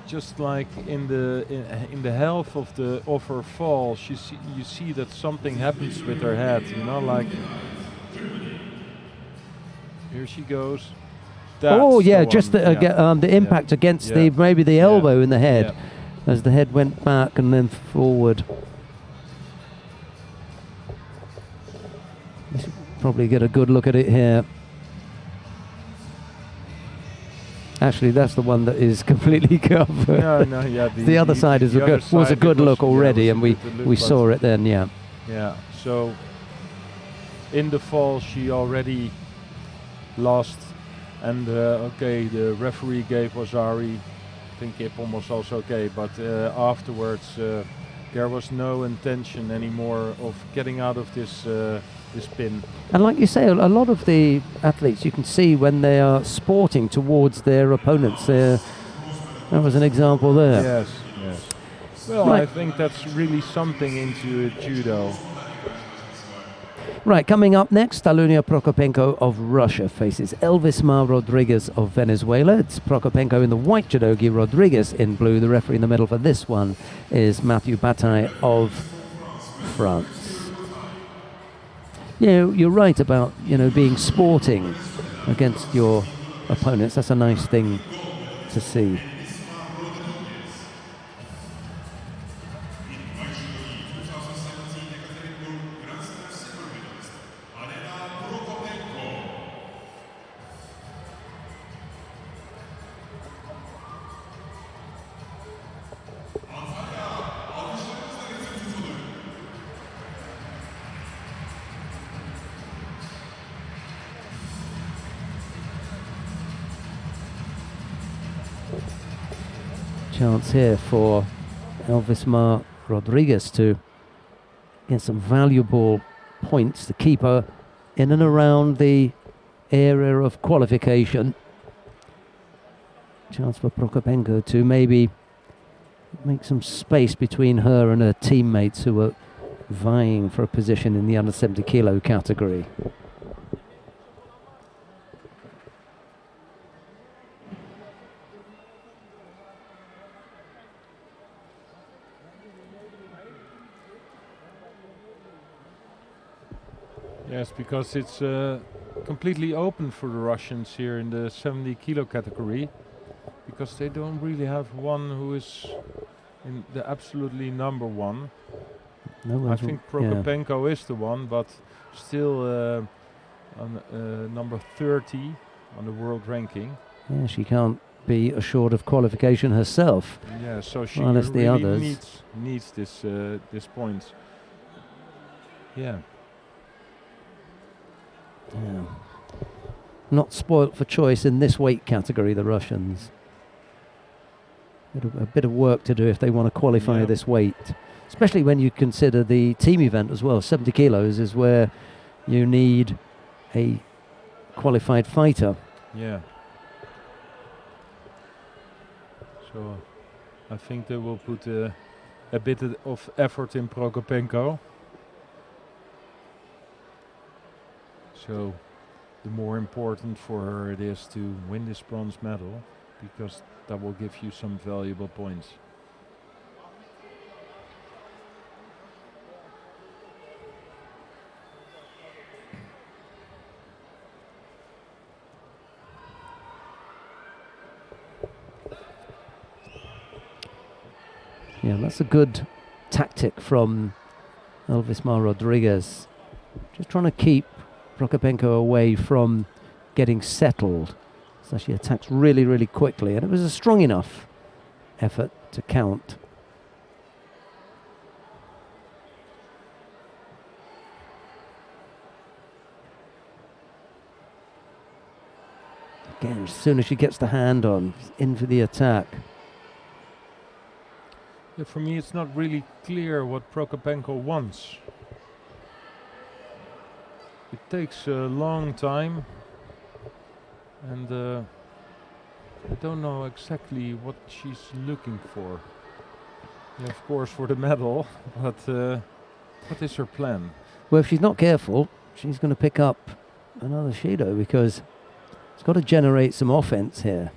just like in the health of her fall, you see that something happens with her head, you know, like. Here she goes. That's oh yeah, the just one. the impact against Yeah. maybe the elbow in the head, Yeah. as the head went back and then forward. Let's probably get a good look at it here. Actually, that's the one that is completely covered. No, yeah. The other side is the other was a side, good it look was- yeah, already, was a and we good look, we but saw it then. Yeah. Yeah. So in the fall, she already lost, and okay, the referee gave Ozari. I think Ippon was also okay, but afterwards there was no intention anymore of getting out of this pin. And like you say, a lot of the athletes, you can see when they are sporting towards their opponents. That was an example there. Yes, yes. Well, Right. I think that's really something into judo. Right, coming up next, Alunia Prokopenko of Russia faces Elvismar Rodriguez of Venezuela. It's Prokopenko in the white judogi, Rodriguez in blue. The referee in the middle for this one is Mathieu Bataille of France. You're right about, being sporting against your opponents. That's a nice thing to see. Chance here for Elvismar Rodriguez to get some valuable points to keep her in and around the area of qualification. Chance for Prokopenko to maybe make some space between her and her teammates who are vying for a position in the under 70 kilo category. Yes, because it's completely open for the Russians here in the 70 kilo category, because they don't really have one who is in the absolutely number one. No, I think Prokopenko is the one, but still on number 30 on the world ranking. Yeah, she can't be assured of qualification herself. Yeah, so she Minus the really others. needs this point. Yeah. Yeah. Not spoilt for choice in this weight category, the Russians. A bit of work to do if they want to qualify this weight, especially when you consider the team event as well. 70 kilos is where you need a qualified fighter. Yeah. So I think they will put a bit of effort in Prokopenko. So the more important for her it is to win this bronze medal, because that will give you some valuable points. Yeah, that's a good tactic from Elvismar Rodriguez. Just trying to keep Prokopenko away from getting settled. So she attacks really, really quickly, and it was a strong enough effort to count. Again, as soon as she gets the hand on, she's in for the attack. Yeah, for me it's not really clear what Prokopenko wants. It takes a long time, and I don't know exactly what she's looking for. Yeah, of course for the medal, but what is her plan? Well, if she's not careful, she's going to pick up another Shido, because it's got to generate some offense here.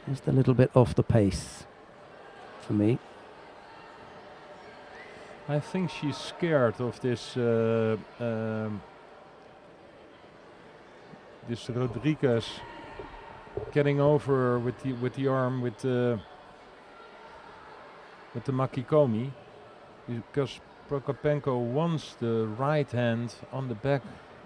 Just a little bit off the pace for me. I think she's scared of this this Rodriguez getting over with the arm with the Makikomi, because Prokopenko wants the right hand on the back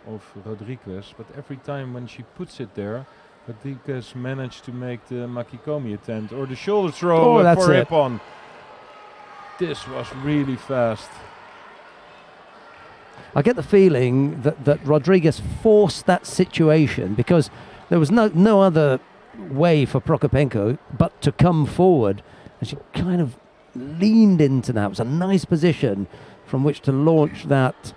of Rodriguez, but every time when she puts it there, Rodriguez managed to make the Makikomi attempt or the shoulder throw for Hippon. This was really fast. I get the feeling that Rodriguez forced that situation because there was no other way for Prokopenko but to come forward, and she kind of leaned into that. It was a nice position from which to launch that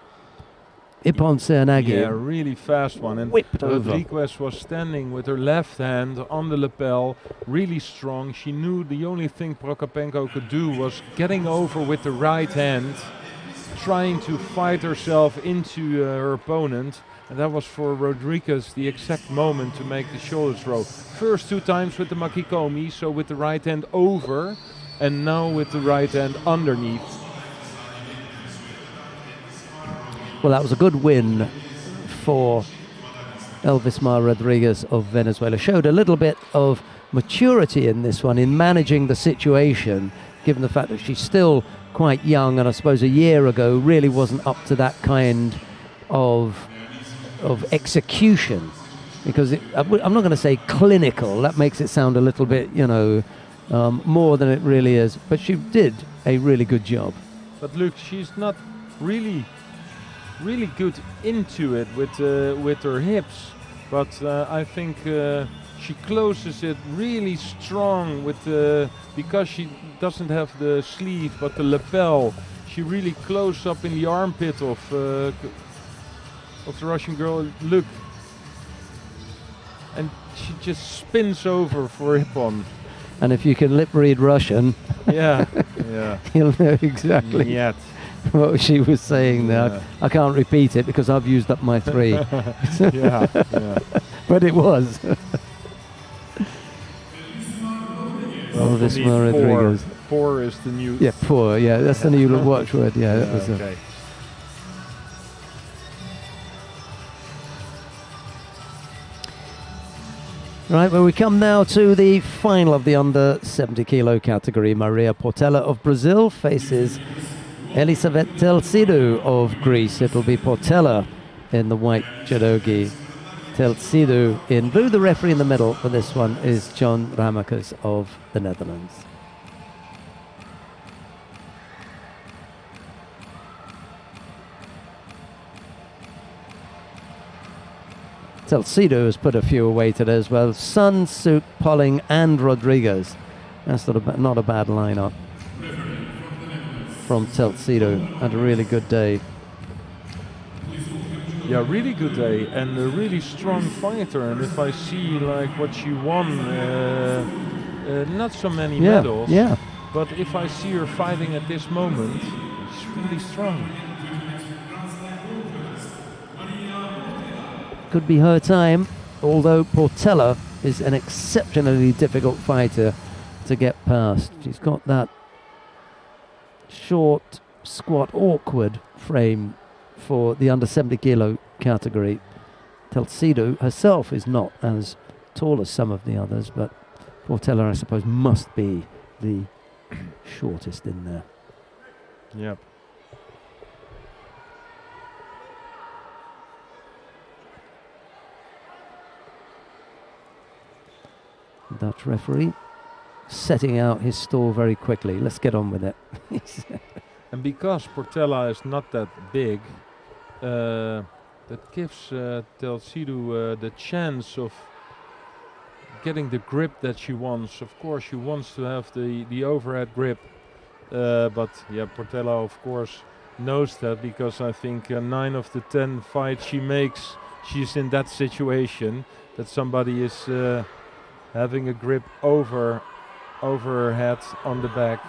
Ippon Seoinage. Yeah, really fast one. And whipped over. Rodriguez was standing with her left hand on the lapel, really strong. She knew the only thing Prokopenko could do was getting over with the right hand, trying to fight herself into her opponent. And that was for Rodriguez the exact moment to make the shoulder throw. First 2 times with the Makikomi, so with the right hand over, and now with the right hand underneath. Well, that was a good win for Elvismar Rodriguez of Venezuela. Showed a little bit of maturity in this one, in managing the situation, given the fact that she's still quite young, and I suppose a year ago really wasn't up to that kind of execution. Because I'm not going to say clinical, that makes it sound a little bit, more than it really is. But she did a really good job. But look, she's not really good into it with her hips, but I think she closes it really strong with because she doesn't have the sleeve but the lapel. She really closes up in the armpit of the Russian girl. Look, and she just spins over for Hippon. And if you can lip read Russian, yeah, you'll know exactly. Yet. What she was saying there. Yeah. I can't repeat it because I've used up my 3. yeah. But it was. Elvismar Rodriguez. Poor is the new. Yeah, poor. Yeah, that's the new watchword. Yeah, that was okay. Right, well, we come now to the final of the under 70 kilo category. Maria Portela of Brazil faces Elisabeth Teltsidou of Greece. It'll be Portela in the white judogi, Teltsidou in blue. The referee in the middle for this one is John Ramakers of the Netherlands. Teltsidou has put a few away today as well. Sun, Suk, Polling and Rodriguez. That's not a bad lineup from Teltsidou. Had a really good day. Yeah, really good day and a really strong fighter. And if I see like what she won, not so many medals. Yeah. But if I see her fighting at this moment, she's really strong. Could be her time, although Portela is an exceptionally difficult fighter to get past. She's got that short, squat, awkward frame for the under 70 kilo category. Teltsidou herself is not as tall as some of the others, but Portela, I suppose, must be the shortest in there. Yep. Dutch referee setting out his stall very quickly. Let's get on with it. And because Portela is not that big, that gives Teltsidou the chance of getting the grip that she wants. Of course, she wants to have the overhead grip, but yeah, Portela of course knows that, because I think 9 of the 10 fights she makes, she's in that situation that somebody is having a grip over her head on the back,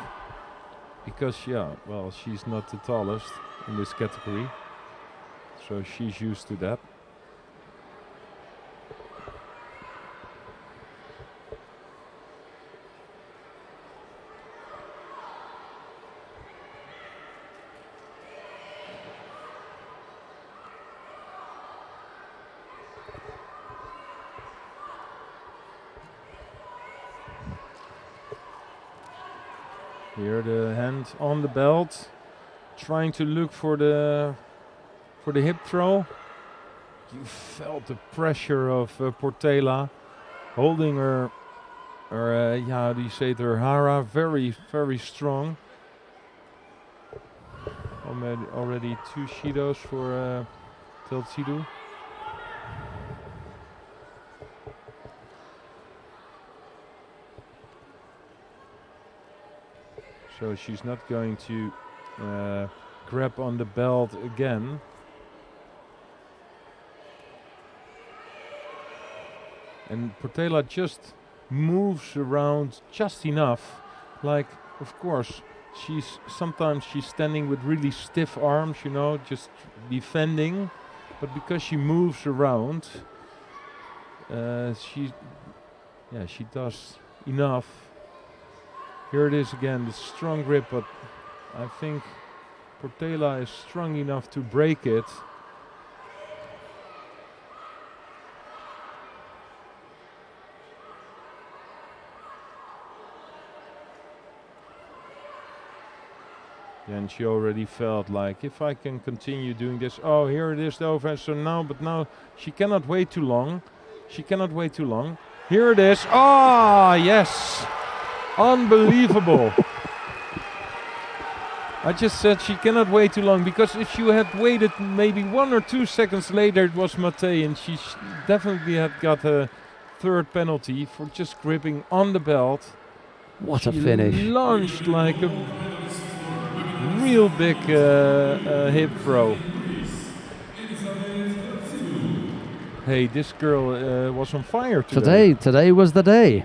because she's not the tallest in this category, so she's used to that. Here the hand on the belt, trying to look for the hip throw. You felt the pressure of Portela holding her how do you say it, her hara very, very strong. Already 2 shidos for Teltsidu. So she's not going to grab on the belt again. And Portela just moves around just enough. Like, of course, sometimes she's standing with really stiff arms, you know, just defending. But because she moves around, she does enough. Here it is again, the strong grip, but I think Portela is strong enough to break it. And she already felt like, if I can continue doing this, oh, here it is, the over. So now she cannot wait too long. She cannot wait too long. Here it is. Oh, yes. Unbelievable. I just said she cannot wait too long, because if she had waited maybe 1 or 2 seconds later, it was Mate, and she definitely had got a 3rd penalty for just gripping on the belt. What a finish. She launched like a real big hip throw. Hey, this girl was on fire today. Today was the day.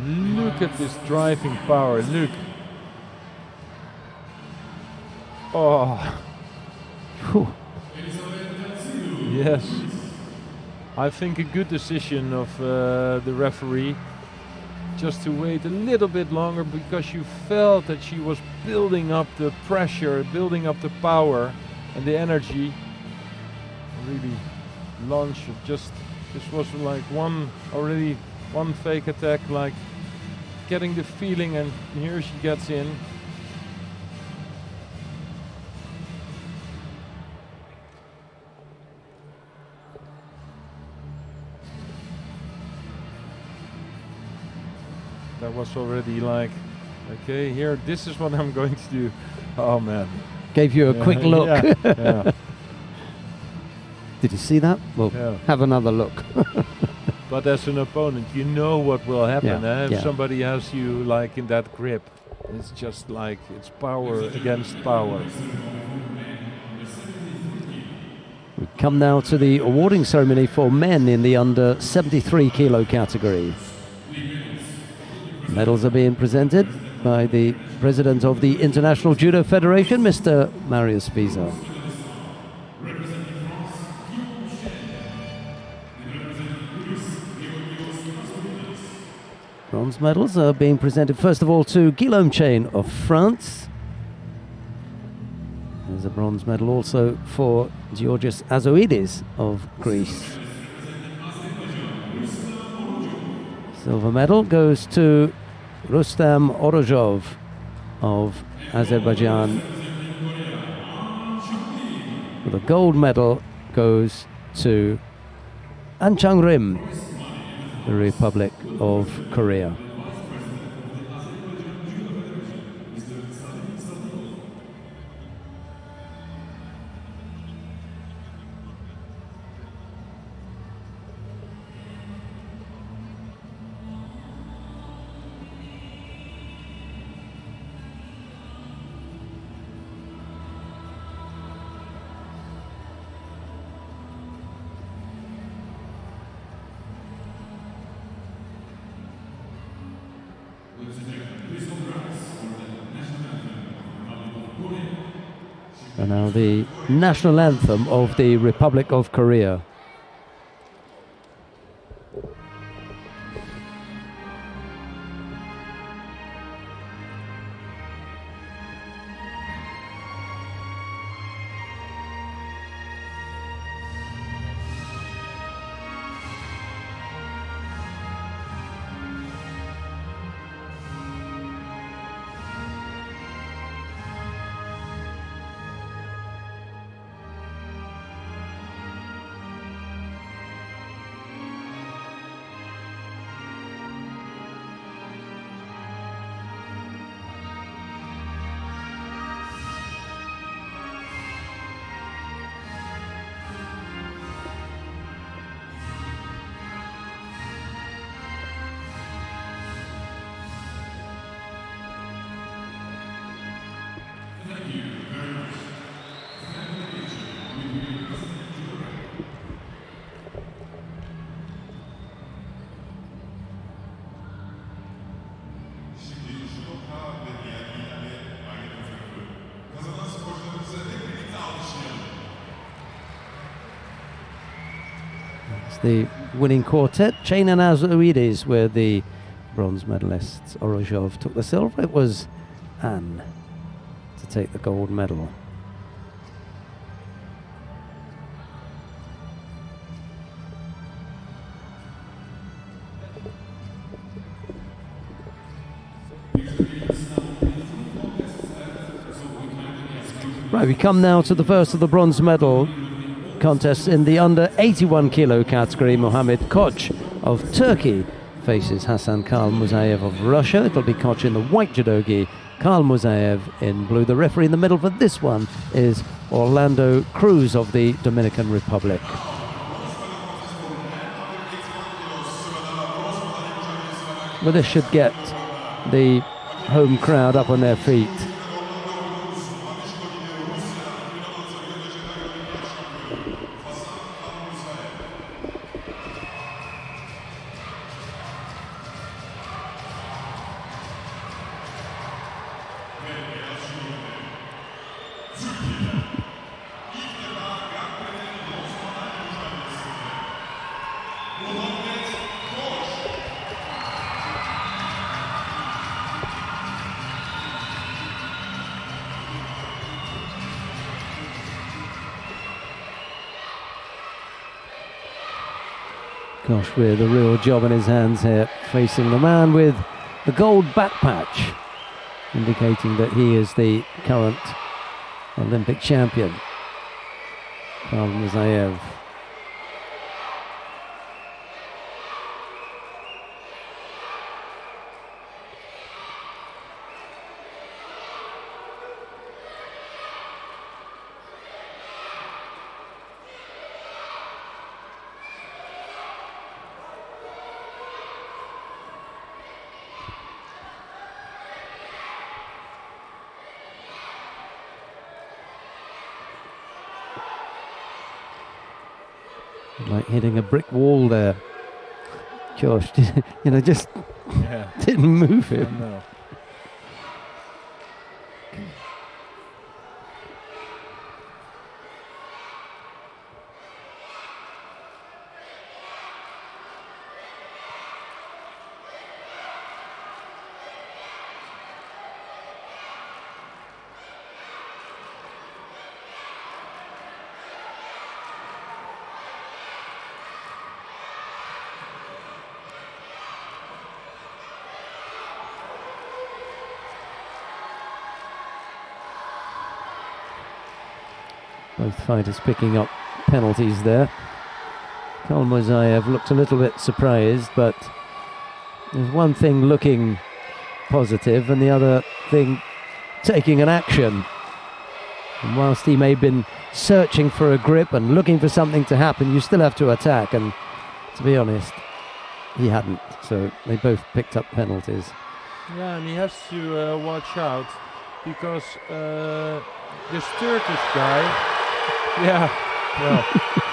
Look at this driving power, look. Oh. Whew. Yes. I think a good decision of the referee just to wait a little bit longer, because you felt that she was building up the pressure, building up the power and the energy. Really launched this was like one fake attack, like getting the feeling, and here she gets in. That was already like, okay, here, this is what I'm going to do. Oh man. Gave you a quick look. Yeah. Did you see that? Well, have another look. But as an opponent, you know what will happen. If somebody has you like in that grip, it's just like, it's power against power. We come now to the awarding ceremony for men in the under 73 kilo category. Medals are being presented by the president of the International Judo Federation, Mr. Marius Visa. Bronze medals are being presented first of all to Guillaume Chain of France. There's a bronze medal also for Georgios Azoidis of Greece. Silver medal goes to Rustam Orozhov of Azerbaijan. The gold medal goes to An Chang-rim, the Republic of Korea. And now the national anthem of the Republic of Korea. The winning quartet, Chain and Azoides, were the bronze medalists. Orozhov took the silver. It was Anne to take the gold medal. Right, we come now to the first of the bronze medal contests in the under 81 kilo category. Mohamed Koch of Turkey faces Hasan Kalmuzayev of Russia. It'll be Koch in the white judogi, Kalmuzayev in blue. The referee in the middle for this one is Orlando Cruz of the Dominican Republic. Well, this should get the home crowd up on their feet. Gosh, with a real job in his hands here, facing the man with the gold back patch, indicating that he is the current Olympic champion, Kalmuzayev. Like hitting a brick wall there. Josh, just didn't move him. No. Both fighters picking up penalties there. Kalmuzayev looked a little bit surprised, but there's one thing looking positive and the other thing taking an action. And whilst he may have been searching for a grip and looking for something to happen, you still have to attack, and to be honest, he hadn't. So they both picked up penalties. Yeah, and he has to watch out, because this Turkish guy,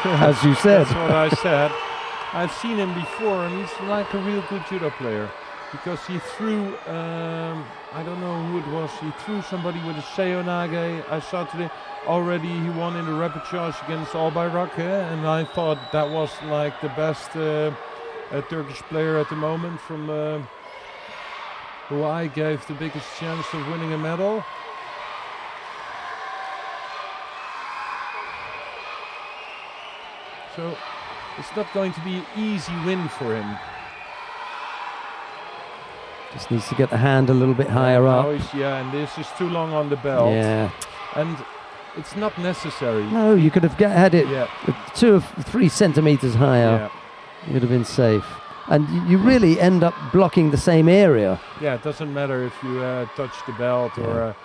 as you said. That's what I said. I've seen him before, and he's like a real good judo player. because he threw, I don't know who it was, he threw somebody with a Seonage. I saw today already he won in the rapid charge against Albayrak, and I thought that was like the best Turkish player at the moment from who I gave the biggest chance of winning a medal. So it's not going to be an easy win for him. Just needs to get the hand a little bit higher up. And this is too long on the belt. Yeah. And it's not necessary. No, you could have had it 2 or 3 centimeters higher. Yeah. It would have been safe. And you really end up blocking the same area. Yeah, it doesn't matter if you touch the belt or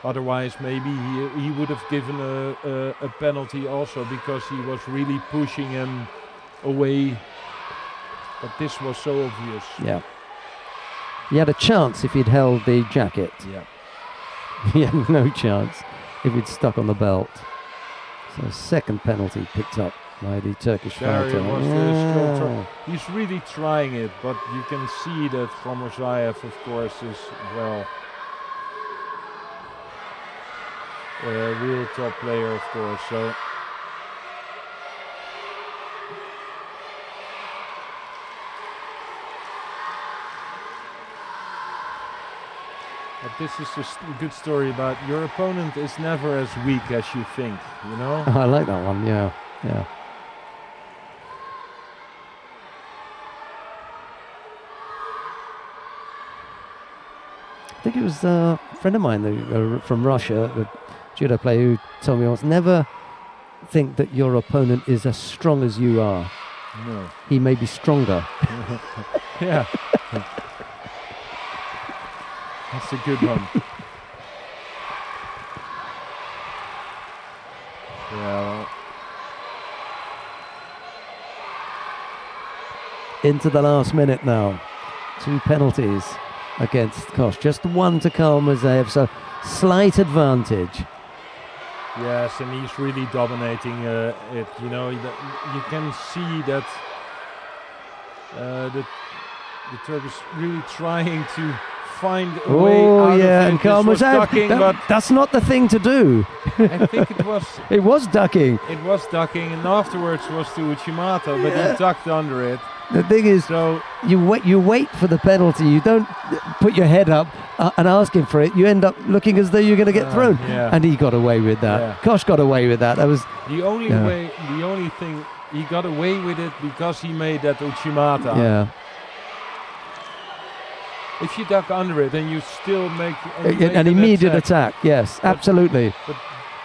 otherwise maybe he would have given a penalty also because he was really pushing him away. But this was so obvious. Yeah. He had a chance if he'd held the jacket. Yeah. He had no chance if he'd stuck on the belt. So second penalty picked up by the Turkish fighter. He's really trying it, but you can see that Khomorzaev, of course, is, well, a real top player, of course. So but this is a good story about your opponent is never as weak as you think, you know? I like that one, yeah. I think it was a friend of mine from Russia, a judo player, who told me once, never think that your opponent is as strong as you are. No. He may be stronger. Yeah. That's a good one. Yeah. Into the last minute now. 2 penalties against Kosh. Just 1 to Khalmurzaev, so slight advantage. Yes, and he's really dominating it. You know, you can see that the Turk is really trying to find a way out of it. And Khalmurzaev, that's not the thing to do. I think it was. It was ducking. It was ducking, and afterwards was to Uchimata, but he ducked under it. The thing is, so you wait for the penalty. You don't put your head up and ask him for it. You end up looking as though you're going to get thrown. Yeah. And he got away with that. Yeah. Kosh got away with that. That was the only way. The only thing he got away with it because he made that Uchimata. Yeah. If you duck under it, then you still make an immediate attack. Yes, absolutely. But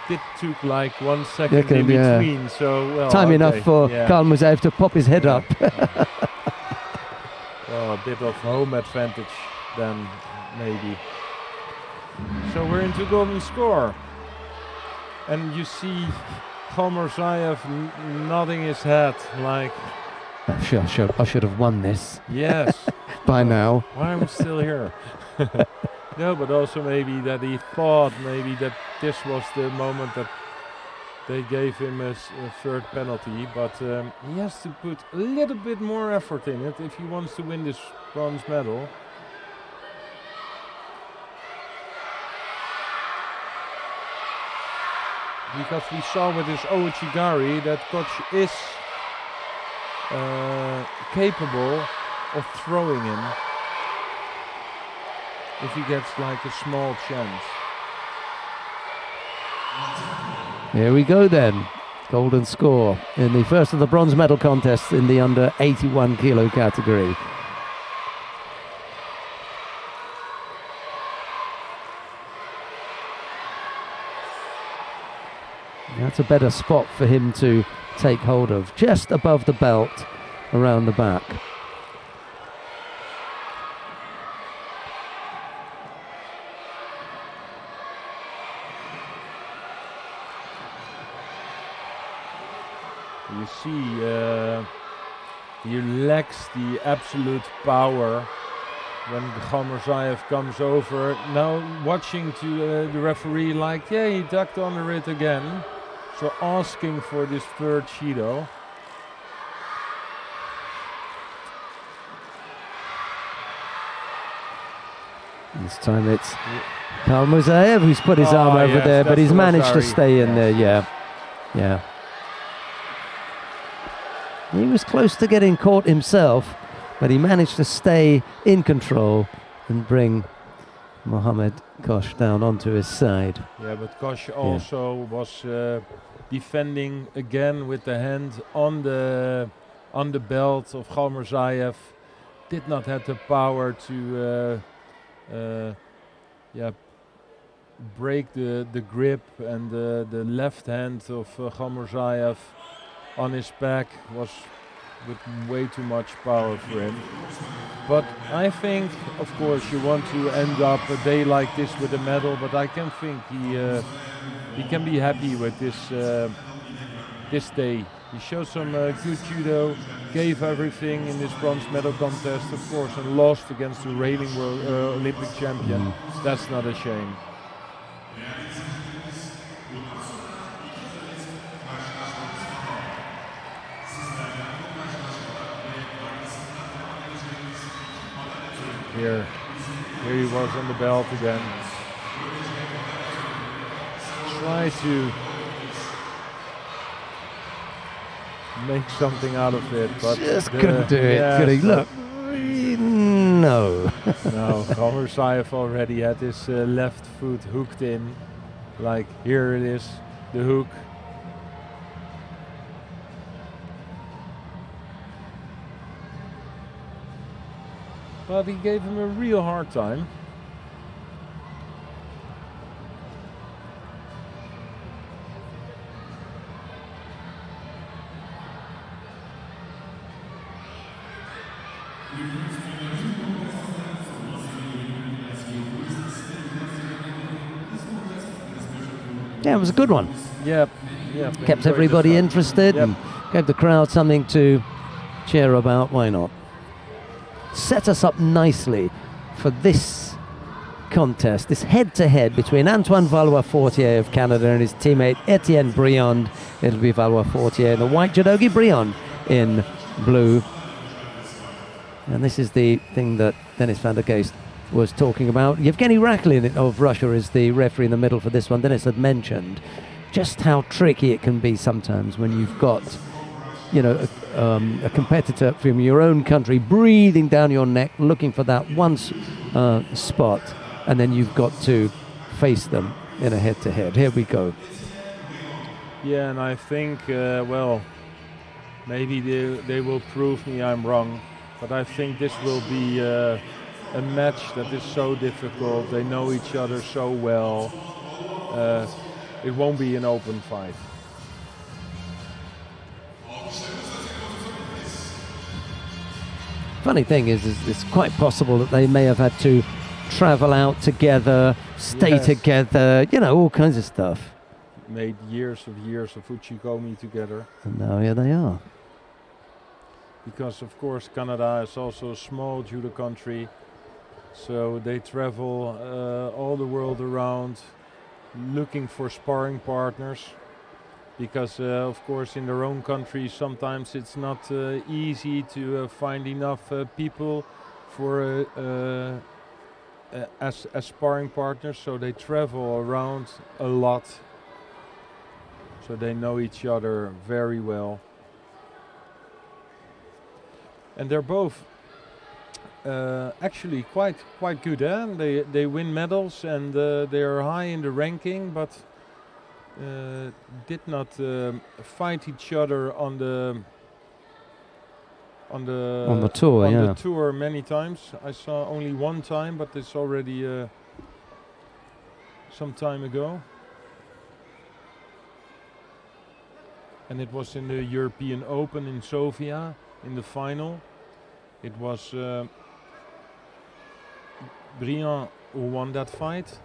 it took like 1 second in between, so well. Time enough for Khalmurzaev to pop his head up. Well, a bit of home advantage then, maybe. So we're into golden score, and you see Khalmurzaev nodding his head like, I should have won this. Yes. By now. Why am I still here? No, but also maybe that he thought maybe that this was the moment that they gave him a third penalty, but he has to put a little bit more effort in it if he wants to win this bronze medal. Because we saw with his Ouchigari that Koch is capable of throwing him if he gets like a small chance. Here we go then. Golden score in the first of the bronze medal contests in the under 81 kilo category. That's a better spot for him to take hold of, just above the belt, around the back. You see, he lacks the absolute power when Khalmurzaev comes over. Now watching to the referee like, yeah, he ducked under it again. So asking for this third Shido. This time it's Karl Musayev who's put his arm over yes, there, but that's he's the managed to Lazari. stay in there. Yeah. He was close to getting caught himself, but he managed to stay in control and bring Mohamed Kosh down onto his side. Yeah, but Kosh also was defending again with the hand on the belt of Khalmurzaev. Did not have the power to break the grip, and the left hand of Khalmurzaev on his back was with way too much power for him. But I think, of course, you want to end up a day like this with a medal, but I can think he can be happy with this day. He showed some good judo, gave everything in this bronze medal contest, of course, and lost against the reigning world Olympic champion. That's not a shame. Here he was on the belt again. Try to make something out of it, but just couldn't do it, could he? Look, no. No, Khalmurzaev already had his left foot hooked in. Like, here it is, the hook. But he gave him a real hard time. Yeah, it was a good one. Yeah. Kept everybody interested Yep. and gave the crowd something to cheer about. Why not? Set us up nicely for this contest, this head-to-head between Antoine Valois-Fortier of Canada and his teammate Etienne Briand. It'll be Valois-Fortier in the white judogi, Briand in blue. And this is the thing that Dennis van der Geest was talking about. Yevgeny Raklin of Russia is the referee in the middle for this one. Dennis had mentioned just how tricky it can be sometimes when you've got, a competitor from your own country breathing down your neck, looking for that one spot, and then you've got to face them in a head-to-head. Here we go. Yeah, and I think, maybe they will prove me I'm wrong, but I think this will be a match that is so difficult. They know each other so well. It won't be an open fight. Funny thing is it's quite possible that they may have had to travel out together, stay together, all kinds of stuff. Made years of Uchikomi together. And now here they are. Because of course Canada is also a small judo country, so they travel all the world around looking for sparring partners. Because of course in their own country sometimes it's not easy to find enough people for as sparring partners, so they travel around a lot, so they know each other very well. And they're both actually quite good. They win medals and they are high in the ranking, but did not fight each other on the tour. The tour many times. I saw only one time, but it's already some time ago. And it was in the European Open in Sofia in the final. It was Briand who won that fight.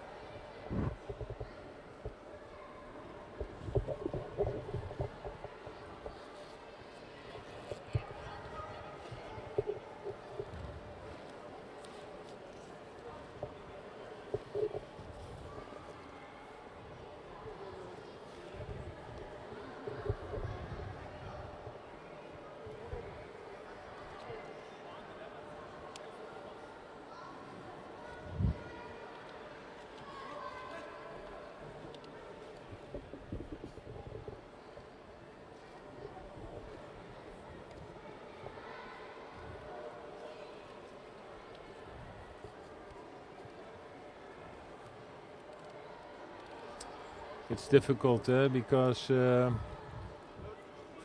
it's difficult because of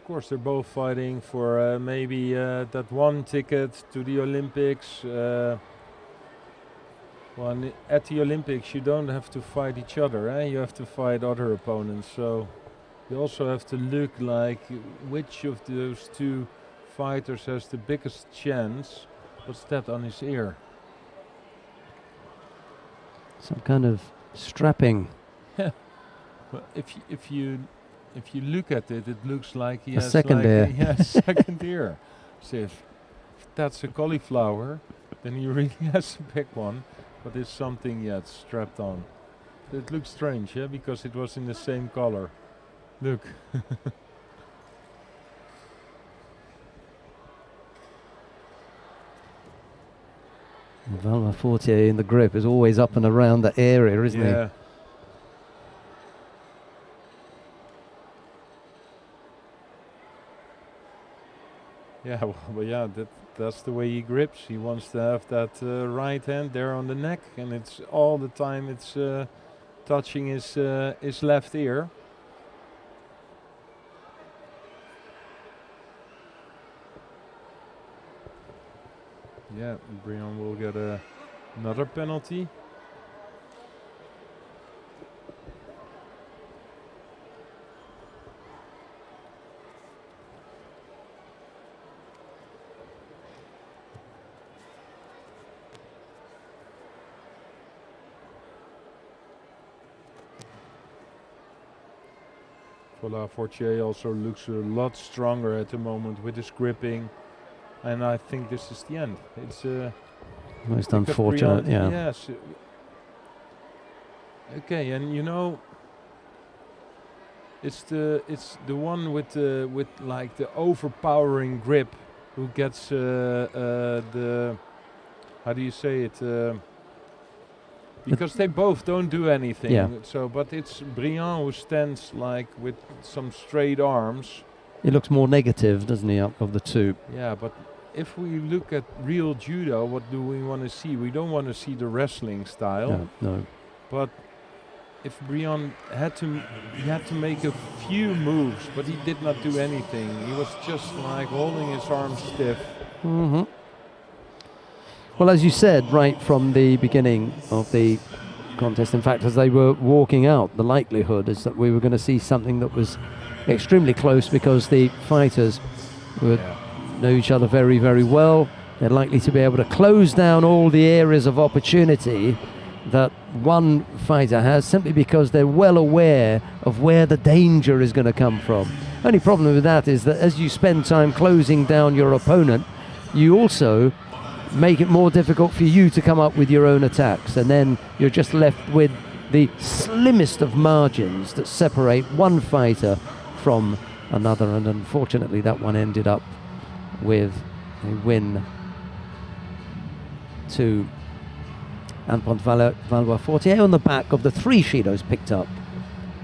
course they're both fighting for maybe that one ticket to the Olympics. At the Olympics you don't have to fight each other, you have to fight other opponents, so you also have to look like which of those two fighters has the biggest chance. What's that on his ear? Some kind of strapping. Well, if you look at it, it looks like he A has second like ear. second ear. So if that's a cauliflower, then he really has a big one. But it's something, it's strapped on. It looks strange, because it was in the same color. Look. Valois Fortier in the grip is always up and around that area, isn't he? Yeah. Yeah, well, that's the way he grips. He wants to have that right hand there on the neck, and it's all the time it's touching his left ear. Yeah, Brian will get another penalty. Voilà, Fortier also looks a lot stronger at the moment with his gripping, and I think this is the end. It's Most unfortunate, yeah. Yes. Okay, and you know, it's the one with like the overpowering grip who gets the, how do you say it? Because they both don't do anything. Yeah. So, but it's Briand who stands like with some straight arms. He looks more negative, doesn't he, of the two? Yeah, but if we look at real judo, what do we want to see? We don't want to see the wrestling style. No. But if Briand had to make a few moves, but he did not do anything. He was just like holding his arms stiff. Mm-hmm. Well, as you said, right from the beginning of the contest, in fact, as they were walking out, the likelihood is that we were going to see something that was extremely close, because the fighters would know each other very, very well. They're likely to be able to close down all the areas of opportunity that one fighter has, simply because they're well aware of where the danger is going to come from. Only problem with that is that as you spend time closing down your opponent, you also make it more difficult for you to come up with your own attacks, and then you're just left with the slimmest of margins that separate one fighter from another, and unfortunately that one ended up with a win to Anton Valois Fortier on the back of the 3 Shidos picked up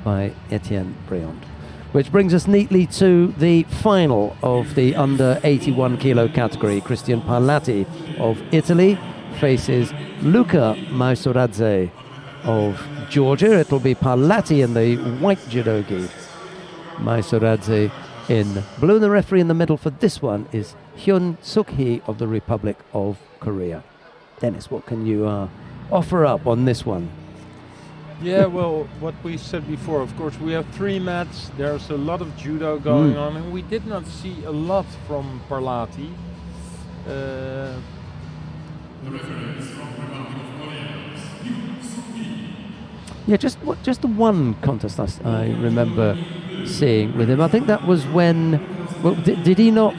by Etienne Briand. Which brings us neatly to the final of the under 81 kilo category. Christian Parlati of Italy faces Luca Maisoradze of Georgia. It'll be Parlati in the white judogi, Maisoradze in blue. And the referee in the middle for this one is Hyun Suk-hee of the Republic of Korea. Dennis, what can you offer up on this one? Yeah, well, what we said before, of course, we have 3 mats. There's a lot of judo going on, and we did not see a lot from Parlati. Yeah, just the one contest I remember seeing with him. I think that was when, well, did he not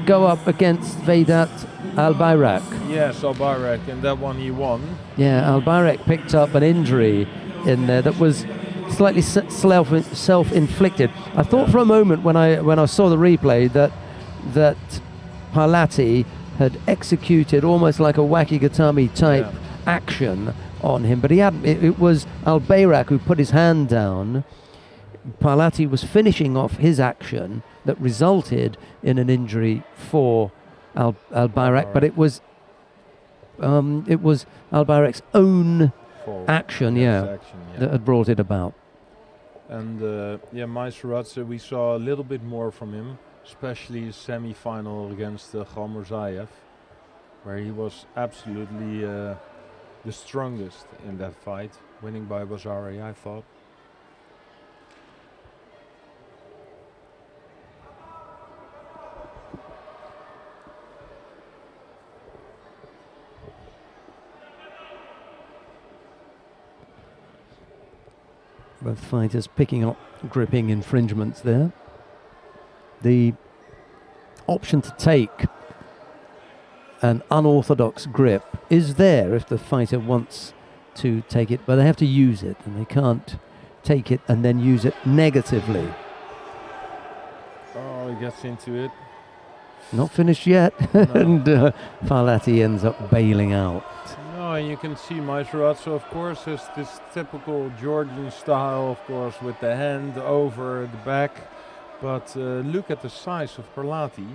go up against Vedat Albayrak? Yes, Albayrak, and that one he won. Yeah, Albayrak picked up an injury in there that was slightly self-inflicted. I thought for a moment when I saw the replay that Parlati had executed almost like a Wakigatami type action on him, but he hadn't. It was Albayrak who put his hand down. Parlati was finishing off his action that resulted in an injury for Albayrak, but it was Albayrak's own action, that had brought it about. And yeah, Maisaradze, we saw a little bit more from him, especially semi-final against Khalmurzaev, where he was absolutely the strongest in that fight, winning by Bazari, I thought. Both fighters picking up gripping infringements there. The option to take an unorthodox grip is there if the fighter wants to take it, but they have to use it, and they can't take it and then use it negatively. Oh, he gets into it. Not finished yet, No. and Parlati ends up bailing out. No, and you can see Maisaradze, of course, has this typical Georgian style, of course, with the hand over the back. But look at the size of Parlati.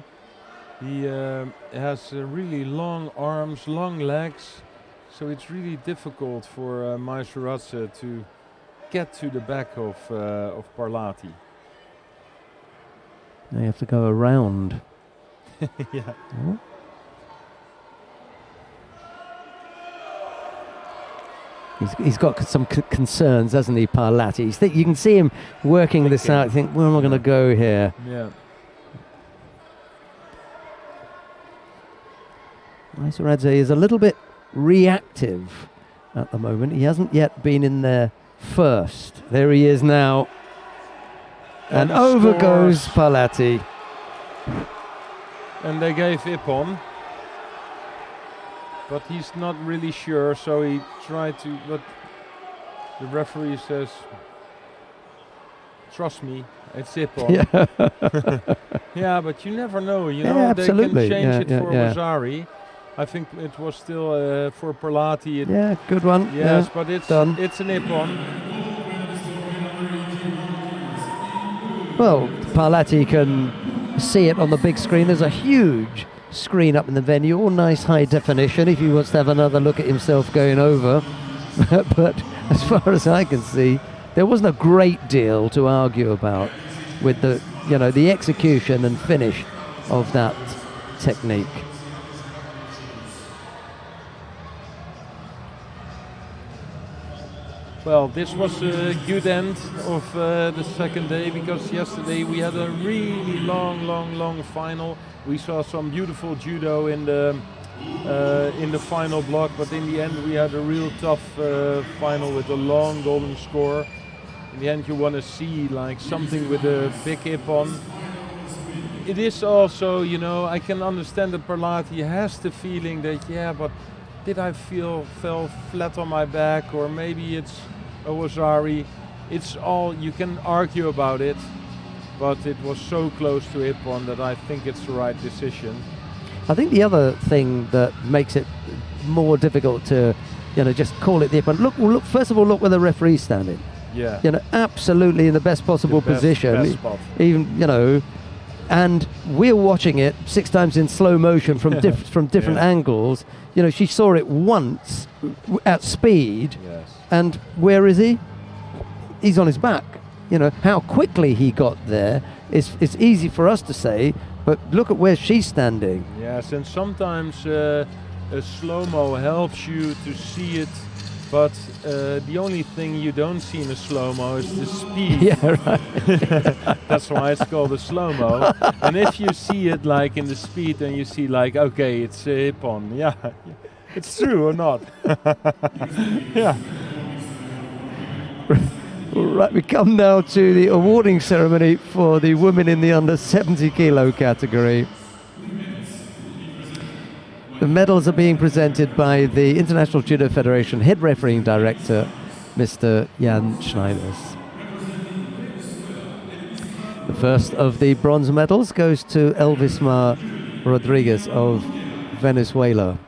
He has really long arms, long legs, so it's really difficult for Maisaradze to get to the back of Parlati. Now you have to go around. Yeah. Oh. He's got some concerns, hasn't he, Parlati? You can see him working this out. Think, where am I going to go here? Yeah. Maisaradze is a little bit reactive at the moment. He hasn't yet been in there first. There he is now. And over goes Parlati. And they gave Ippon. But he's not really sure, so he tried to, but the referee says, trust me, it's Ippon. Yeah. Yeah, but you never know, you Yeah, know, absolutely. they can change Yeah, it for yeah. Bazari. I think it was still for Parlati. Yeah, good one. Yes, Yeah, but it's done. it's an Ippon. Well, Parlati can see it on the big screen. There's a huge screen up in the venue, all nice high definition if he wants to have another look at himself going over. But as far as I can see, there wasn't a great deal to argue about with the, the execution and finish of that technique. Well, this was a good end of the second day, because yesterday we had a really long final. We saw some beautiful judo in the final block, but in the end we had a real tough final with a long golden score. In the end you want to see like something with a big Ippon. It is also, I can understand that Parlati has the feeling that, yeah, but did I fell flat on my back, or maybe it's a Wazari. It's all, you can argue about it, but it was so close to Ippon that I think it's the right decision. I think the other thing that makes it more difficult to, just call it the Ippon. Look, first of all, look where the referee's standing. Yeah. Absolutely in the best possible position. Best spot. Even, and we're watching it 6 times in slow motion from different angles. She saw it once at speed. Yes. And where is he? He's on his back. How quickly he got there is easy for us to say, but look at where she's standing. Yes, and sometimes a slow-mo helps you to see it, but the only thing you don't see in a slow-mo is the speed. Yeah, right. That's why it's called a slow-mo. And if you see it like in the speed, then you see like, okay, it's a Ippon. Yeah, it's true or not? Yeah. Right, we come now to the awarding ceremony for the women in the under 70 kilo category. The medals are being presented by the International Judo Federation head refereeing director, Mr. Jan Schneiders. The first of the bronze medals goes to Elvismar Rodriguez of Venezuela.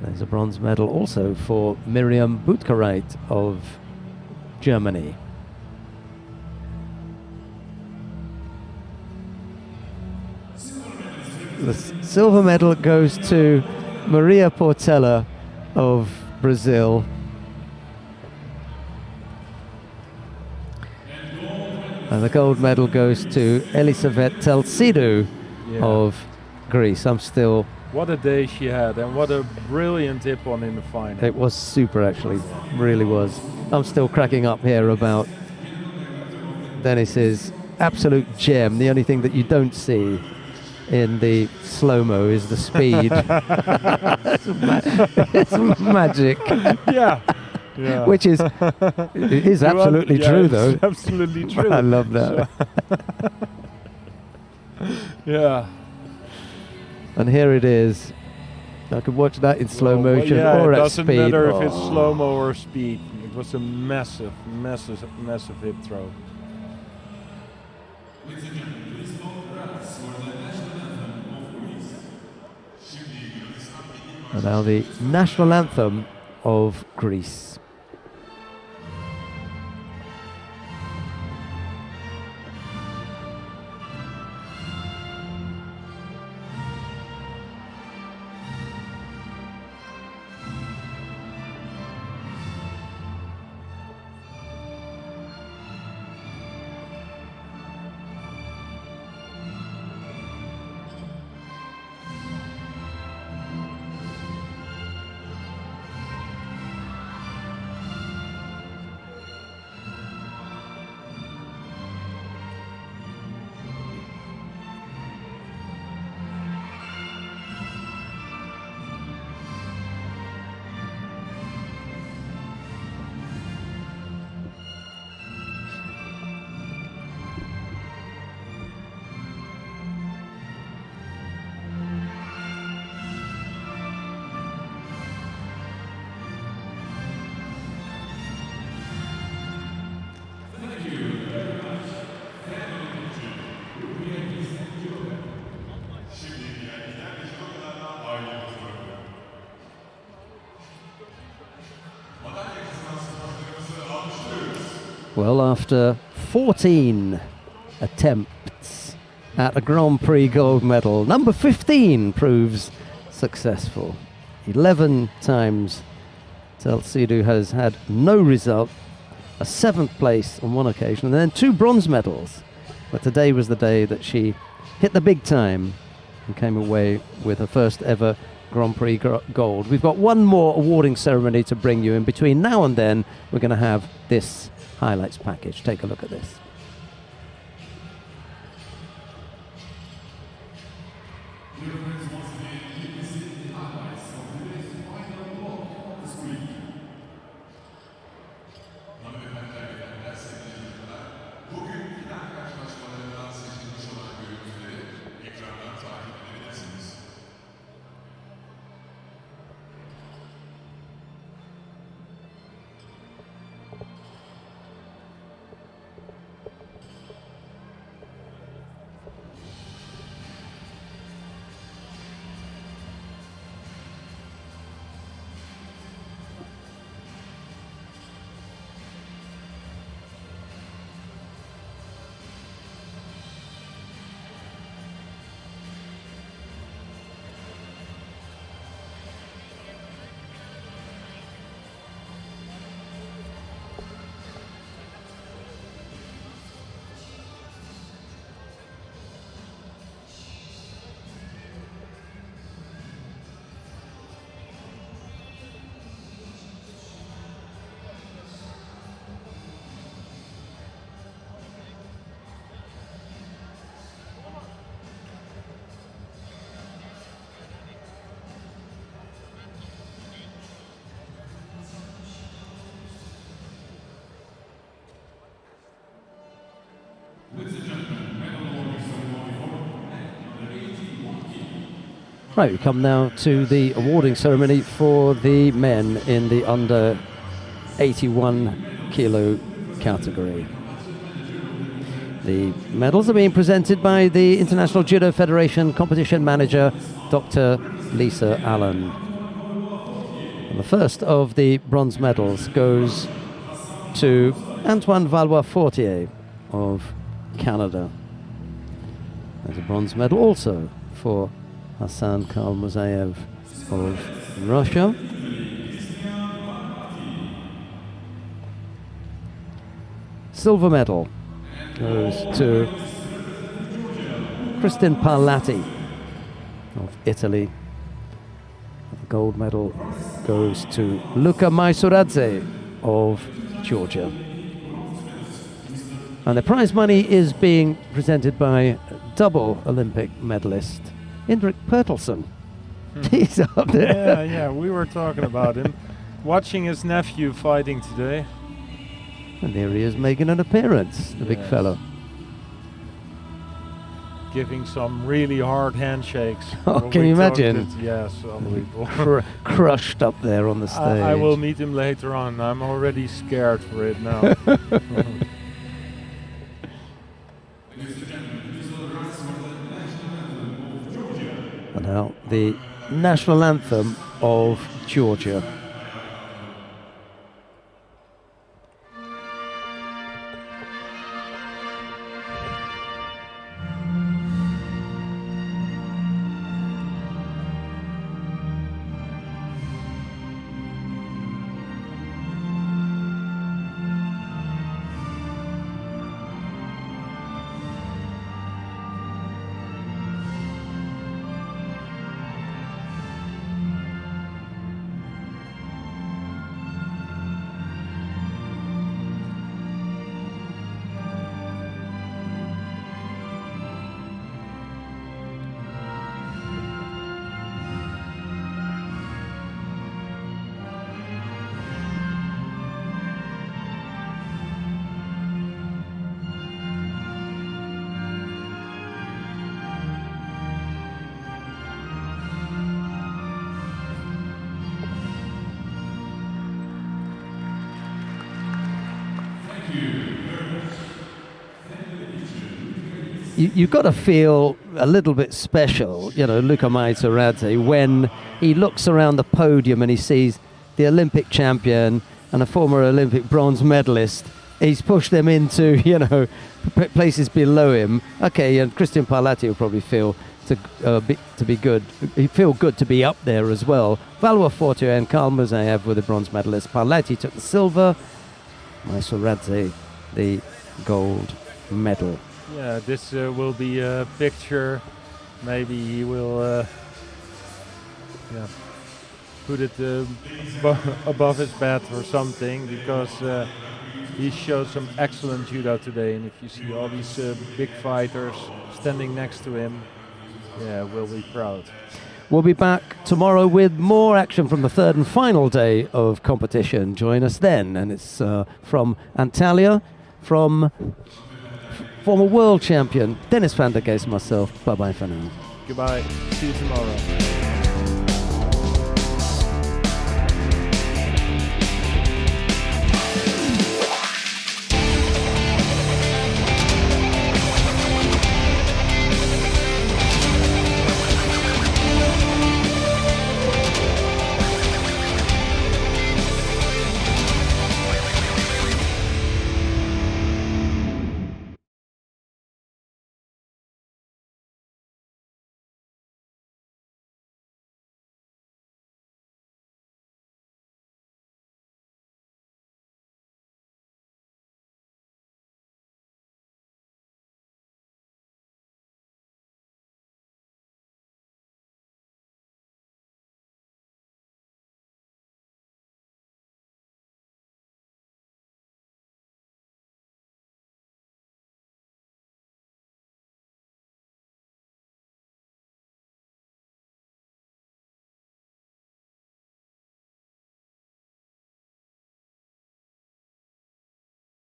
There's a bronze medal also for Miriam Butkareit of Germany. The silver medal goes to Maria Portela of Brazil. And the gold medal goes to Elisavet Telsidou of Greece. What a day she had, and what a brilliant hip-on in the final. It was super, actually, really was. I'm still cracking up here about Denis's absolute gem. The only thing that you don't see in the slow-mo is the speed. It's magic. Yeah. Which is absolutely true, though. It's absolutely true. I love that. Yeah. And here it is. I could watch that in slow motion or at speed. It doesn't matter if it's slow-mo or speed. It was a massive, massive, massive hip throw. And now the national anthem of Greece. Well, after 14 attempts at a Grand Prix gold medal, number 15 proves successful. 11 times Telsidou has had no result, a 7th place on one occasion, and then 2 bronze medals. But today was the day that she hit the big time and came away with her first ever Grand Prix gold. We've got one more awarding ceremony to bring you in between now and then. We're going to have this highlights package. Take a look at this. Right, we come now to the awarding ceremony for the men in the under 81 kilo category. The medals are being presented by the International Judo Federation competition manager, Dr. Lisa Allen. And the first of the bronze medals goes to Antoine Valois-Fortier of Canada. There's a bronze medal also for Hassan Kalmuzayev of Russia. Silver medal goes to Kristin Parlati of Italy. The gold medal goes to Luka Maisuradze of Georgia. And the prize money is being presented by double Olympic medalist Indrik Pertelsen. He's up there. Yeah, we were talking about him. Watching his nephew fighting today. And here he is making an appearance, the big fellow. Giving some really hard handshakes. Oh, When can we you talked imagine? it, yes, unbelievable. Crushed up there on the stage. I will meet him later on. I'm already scared for it now. And now the national anthem of Georgia. You've got to feel a little bit special, you know, Luka Maisuradze, when he looks around the podium and he sees the Olympic champion and a former Olympic bronze medalist. He's pushed them into, you know, places below him. Okay, and Kristin Parlati will probably feel to be good. He feel good to be up there as well. Valois Fortier and Karl Musayev were the bronze medalists. Parlati took the silver. Maisuradze the gold medal. Yeah, this will be a picture. Maybe he will put it above his bed or something, because he showed some excellent judo today. And if you see all these big fighters standing next to him, yeah, we'll be proud. We'll be back tomorrow with more action from the third and final day of competition. Join us then. And it's from Antalya, from former world champion Dennis van der Geest, myself. Bye-bye for now. Goodbye. See you tomorrow.